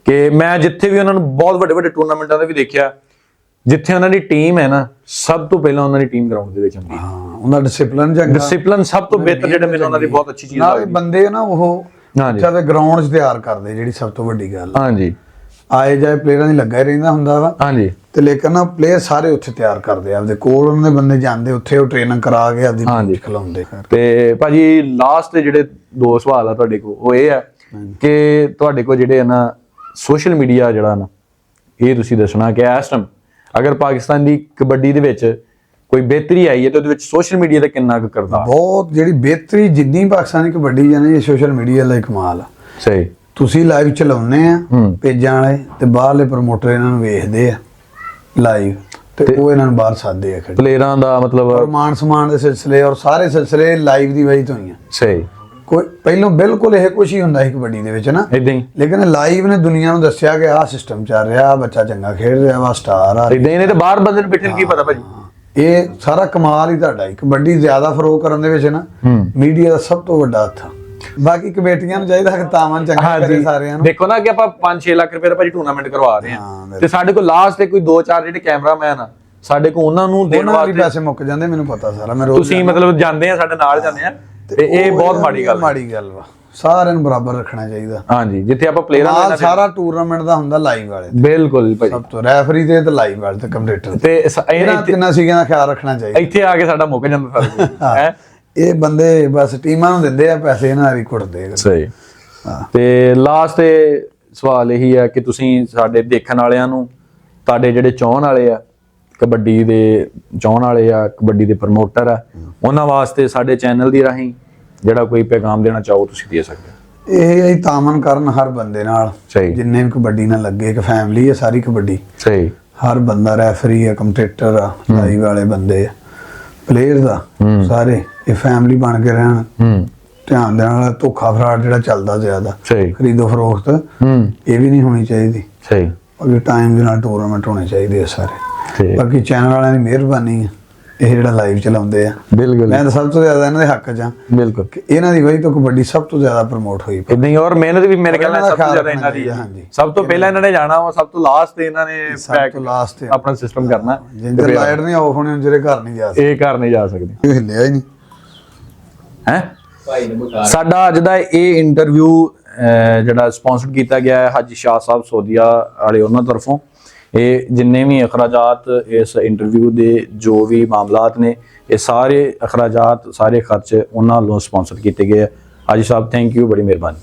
ਕਿ ਮੈਂ ਜਿੱਥੇ ਵੀ ਉਹਨਾਂ ਨੂੰ ਬਹੁਤ ਵੱਡੇ ਵੱਡੇ ਟੂਰਨਾਮੈਂਟਾਂ ਦੇ ਵੀ ਦੇਖਿਆ, ਜਿੱਥੇ ਉਹਨਾਂ ਦੀ ਟੀਮ ਹੈ ਨਾ, ਸਭ ਤੋਂ ਪਹਿਲਾਂ ਉਹਨਾਂ ਦੀ ਟੀਮ ਗਰਾਊਂਡ ਦੇ ਵਿੱਚ ਹੁੰਦੀ ਹੈ। ਉਹਨਾਂ ਡਿਸਪਲਿਨ ਸਭ ਤੋਂ ਬਿਹਤਰ ਜਿਹੜੇ ਮੈਨੂੰ ਉਹਨਾਂ ਦੀ ਬਹੁਤ ਅੱਛੀ ਚੀਜ਼ ਲੱਗਦੀ। ਬੰਦੇ ਨਾ ਉਹ ਅੱਛਾ ਤੇ ਗਰਾਊਂਡ 'ਚ ਤਿਆਰ ਕਰਦੇ, ਜਿਹੜੀ ਸਭ ਤੋਂ ਵੱਡੀ ਗੱਲ। ਹਾਂਜੀ, ਆਏ ਜਾਏ ਪਲੇਅਰਾਂ ਦੀ ਲੱਗਾ ਹੀ ਰਹਿੰਦਾ ਹੁੰਦਾ ਵਾ। ਹਾਂਜੀ। ਤੇ ਲੇਕਿਨ ਨਾ ਪਲੇਅਰ ਸਾਰੇ ਉੱਥੇ ਤਿਆਰ ਕਰਦੇ ਆ ਆਪਦੇ ਕੋਲ, ਉਹਨਾਂ ਦੇ ਬੰਦੇ ਜਾਂਦੇ ਉੱਥੇ, ਉਹ ਟ੍ਰੇਨਿੰਗ ਕਰਾ ਕੇ ਆਪਦੀ ਖਿਲਾਉਂਦੇ। ਤੇ ਭਾਜੀ ਲਾਸਟ ਦੇ ਜਿਹੜੇ 2 ਸਵਾਲ ਆ ਤੁਹਾਡੇ ਕੋਲ, ਉਹ ਇਹ ਆ ਕਿ ਤੁਹਾਡੇ ਕੋਲ ਜਿਹੜੇ ਨਾ ਸੋਸ਼ਲ ਮੀਡੀਆ ਜਿਹੜਾ ਨਾ, ਇਹ ਤੁਸੀਂ ਦੱਸਣਾ ਕਿ ਇਸ ਟਾਈਮ ਅਗਰ ਪਾਕਿਸਤਾਨ ਦੀ ਕਬੱਡੀ ਦੇ ਵਿੱਚ ਕੋਈ ਬਿਹਤਰੀ ਆਈ ਹੈ ਤਾਂ ਉਹਦੇ ਵਿੱਚ ਸੋਸ਼ਲ ਮੀਡੀਆ ਦਾ ਕਿੰਨਾ ਕੁ ਕਰਦਾ? ਬਹੁਤ। ਜਿਹੜੀ ਬਿਹਤਰੀ ਜਿੰਨੀ ਪਾਕਿਸਤਾਨੀ ਕਬੱਡੀ ਜਾਨੇ, ਇਹ ਸੋਸ਼ਲ ਮੀਡੀਆ ਦਾ ਕਮਾਲ ਆ। ਸਹੀ। ਤੁਸੀਂ ਲਾਈਵ ਚਲਾਉਂਦੇ ਆ ਪੇਜਾਂ ਵਾਲੇ, ਤੇ ਬਾਹਰਲੇ ਪ੍ਰਮੋਟਰ ਇਹਨਾਂ ਨੂੰ ਵੇਖਦੇ ਆ ਲਾਈਵ, ਤੇ ਉਹ ਇਹਨਾਂ ਨੂੰ ਬਾਹਰ ਸਾਦੇ ਆ ਪਲੇਅਰਾਂ ਦਾ ਮਤਲਬ ਮਾਨ ਸਮਾਨ ਦੇ ਸਿਲਸਿਲੇ, ਔਰ ਸਾਰੇ ਸਿਲਸਿਲੇ ਲਾਈਵ ਦੀ ਵਜ੍ਹਾ ਤੋਂ ਹੀ ਆ। ਸਹੀ। ਕੋਈ ਪਹਿਲਾਂ ਬਿਲਕੁਲ ਇਹ ਕੁਛ ਹੀ ਹੁੰਦਾ ਸੀ ਕਬੱਡੀ ਦੇ ਵਿੱਚ ਨਾ, ਇਦਾਂ ਹੀ। ਲੇਕਿਨ ਲਾਈਵ ਨੇ ਦੁਨੀਆ ਨੂੰ ਦੱਸਿਆ ਕਿ ਆਹ ਸਿਸਟਮ ਚੱਲ ਰਿਹਾ, ਬੱਚਾ ਚੰਗਾ ਖੇਡ ਰਿਹਾ ਵਾ, ਸਟਾਰ ਆ। ਇਦਾਂ ਹੀ ਨੇ, ਤੇ ਬਾਹਰ ਬੰਦੇ ਨੂੰ ਬੈਠਣ ਕੀ ਪਤਾ ਭਾਜੀ। ਇਹ ਸਾਰਾ ਕਮਾਲ ਹੀ ਤੁਹਾਡਾ। ਕਬੱਡੀ ਜ਼ਿਆਦਾ ਫਰੋਗ ਕਰਨ ਦੇ ਵਿੱਚ ਨਾ ਮੀਡੀਆ ਦਾ ਸਭ ਤੋਂ ਵੱਡਾ ਹੱਥ। ਬਾਕੀ ਕਮੇਟੀਆਂ ਨੂੰ ਚਾਹੀਦਾ ਕਿ ਤਾਮਨ ਚੰਗਾ ਕਰੇ ਸਾਰਿਆਂ ਨੂੰ। ਦੇਖੋ ਨਾ ਕਿ ਆਪਾਂ 5-6 ਲੱਖ ਰੁਪਏ ਦਾ ਭਾਜੀ ਟੂਰਨਾਮੈਂਟ ਕਰਵਾ ਰਹੇ ਹਾਂ, ਤੇ ਸਾਡੇ ਕੋਲ ਲਾਸਟ ਤੇ ਕੋਈ 2-4 ਜਿਹੜੇ ਕੈਮਰਾਮੈਨ ਆ ਸਾਡੇ ਕੋਲ, ਉਹਨਾਂ ਨੂੰ ਦੇਣ ਵਾਸਤੇ ਪੈਸੇ ਮੁੱਕ ਜਾਂਦੇ। ਮੈਨੂੰ ਪਤਾ ਸਾਰਾ, ਮੈਂ ਰੋਜ਼ ਤੁਸੀਂ ਮਤਲਬ ਜਾਂਦੇ ਆ, ਸਾਡੇ ਨਾਲ ਜਾਂਦੇ ਆ, ਤੇ ਇਹ ਬਹੁਤ ਮਾੜੀ ਗੱਲ ਵਾ। ਸਾਰਿਆਂ ਨੂੰ ਬਰਾਬਰ ਰੱਖਣਾ ਚਾਹੀਦਾ। ਹਾਂਜੀ, ਜਿੱਥੇ ਆਪਾਂ ਪਲੇਅਰਾਂ ਨਾਲ ਸਾਰਾ ਟੂਰਨਾਮੈਂਟ ਦਾ ਹੁੰਦਾ ਲਾਈਵ ਵਾਲੇ ਤੇ। ਬਿਲਕੁਲ ਭਾਈ, ਸਭ ਤੋਂ ਰੈਫਰੀ ਤੇ ਲਾਈਵ ਵਾਲੇ ਤੇ ਕਮੈਂਟੇਟਰ ਤੇ ਇਹਨਾਂ ਤਿੰਨਾਂ ਸੀਗਿਆਂ ਦਾ ਖਿਆਲ ਰੱਖਣਾ ਚਾਹੀਦਾ। ਇੱਥੇ ਆ ਕੇ ਸਾਡਾ ਮੁੱਕ ਜਾਂਦਾ ਸਾਰਾ ਹੈ। ਇਹ ਬੰਦੇ ਬਸ ਟੀਮਾਂ ਨੂੰ ਦਿੰਦੇ ਆ ਪੈਸੇ, ਇਹਨਾਂ ਦੀ ਕੁੱਟਦੇ। ਸਹੀ। ਤੇ ਲਾਸਟ ਤੇ ਸਵਾਲ ਇਹੀ ਹੈ ਕਿ ਤੁਸੀਂ ਸਾਡੇ ਦੇਖਣ ਵਾਲਿਆਂ ਨੂੰ, ਤੁਹਾਡੇ ਜਿਹੜੇ ਚਾਹਣ ਵਾਲੇ ਆ, ਕਬੱਡੀ ਦੇ ਚਾਹਣ ਵਾਲੇ ਆ, ਕਬੱਡੀ ਦੇ ਪ੍ਰਮੋਟਰ ਆ, ਉਹਨਾਂ ਵਾਸਤੇ ਸਾਡੇ ਚੈਨਲ ਦੀ ਰਾਹੀਂ ਜਿਹੜਾ ਕੋਈ ਪੈਗਾਮ ਦੇਣਾ ਚਾਹੋ ਤੁਸੀਂ ਦੇ ਸਕਦੇ ਹੋ। ਇਹ ਤਾਮਨ ਕਰਨ ਹਰ ਬੰਦੇ ਨਾਲ, ਸਹੀ, ਜਿੰਨੇ ਵੀ ਕਬੱਡੀ ਨਾਲ ਲੱਗੇ, ਇੱਕ ਫੈਮਿਲੀ ਹੈ ਸਾਰੀ ਕਬੱਡੀ। ਸਹੀ। ਹਰ ਬੰਦਾ ਰੈਫਰੀ ਆ, ਕਮੈਂਟੇਟਰ ਆ, ਲਾਈਵ ਵਾਲੇ ਬੰਦੇ ਆ, ਪਲੇਅਰ ਦਾ, ਸਾਰੇ ਇਹ ਫੈਮਿਲੀ ਬਣ ਕੇ ਰਹਿਣ। ਧਿਆਨ ਦੇਣ ਵਾਲਾ ਧੋਖਾ ਫਰਾਡ ਜਿਹੜਾ ਚੱਲਦਾ ਜ਼ਿਆਦਾ, ਸਹੀ, ਖਰੀਦੋ ਫਰੋਖਤ, ਇਹ ਵੀ ਨਹੀਂ ਹੋਣੀ ਚਾਹੀਦੀ। ਸਹੀ। ਬਾਕੀ ਟਾਈਮ ਦੇ ਨਾਲ ਟੂਰਨਾਮੈਂਟ ਹੋਣੇ ਚਾਹੀਦੇ ਆ ਸਾਰੇ। ਬਾਕੀ ਚੈਨਲ ਵਾਲਿਆਂ ਦੀ ਮਿਹਰਬਾਨੀ ਆ, ਇਹ ਜਿਹੜਾ ਲਾਈਵ ਚਲਾਉਂਦੇ ਆ। ਬਿਲਕੁਲ, ਮੈਂ ਤਾਂ ਸਭ ਤੋਂ ਜ਼ਿਆਦਾ ਇਹਨਾਂ ਦੇ ਹੱਕ 'ਚ ਆ। ਬਿਲਕੁਲ, ਇਹਨਾਂ ਦੀ ਵਜ੍ਹਾ ਤੋਂ ਕਬੱਡੀ ਸਭ ਤੋਂ ਜ਼ਿਆਦਾ ਪ੍ਰਮੋਟ ਹੋਈ। ਇਦਾਂ ਹੀ, ਔਰ ਮਿਹਨਤ ਵੀ ਮੇਰੇ ਖਿਆਲ ਨਾਲ ਸਭ ਤੋਂ ਜ਼ਿਆਦਾ ਇਹਨਾਂ ਦੀ ਹੈ। ਸਭ ਤੋਂ ਪਹਿਲਾਂ ਇਹਨਾਂ ਨੇ ਜਾਣਾ ਵਾ, ਸਭ ਤੋਂ ਲਾਸਟ ਤੇ ਇਹਨਾਂ ਨੇ ਲਾਸਟ ਆਪਣਾ ਸਿਸਟਮ ਕਰਨਾ। ਜਿੰਦਰ ਲਾਈਟ ਨਹੀਂ ਆਫ ਹੋਣੀ, ਜਿਹੜੇ ਘਰ ਨਹੀਂ ਜਾ ਸਕਦੇ, ਇਹ ਘਰ ਨਹੀਂ ਜਾ ਸਕਦੇ। ਇਹ ਹਿੱਲਿਆ ਹੀ ਨਹੀਂ ਹੈ। ਸਾਡਾ ਅੱਜ ਦਾ ਇਹ ਇੰਟਰਵਿਊ ਜਿਹੜਾ ਸਪਾਂਸਰ ਕੀਤਾ ਗਿਆ ਹੈ ਹਾਜੀ ਸ਼ਾਹ ਸਾਹਿਬ ਸੋਦੀਆ ਵਾਲੇ, ਉਹਨਾਂ ਤਰਫੋਂ। ਇਹ ਜਿੰਨੇ ਵੀ ਅਖਰਾਜਾਤ ਇਸ ਇੰਟਰਵਿਊ ਦੇ, ਜੋ ਵੀ ਮਾਮਲਾਤ ਨੇ, ਇਹ ਸਾਰੇ ਅਖਰਾਜਾਤ, ਸਾਰੇ ਖਰਚ ਉਹਨਾਂ ਵੱਲੋਂ ਸਪਾਂਸਰ ਕੀਤੇ ਗਏ। ਹਾਜੀ ਸਾਹਿਬ, ਥੈਂਕ ਯੂ, ਬੜੀ ਮਿਹਰਬਾਨੀ।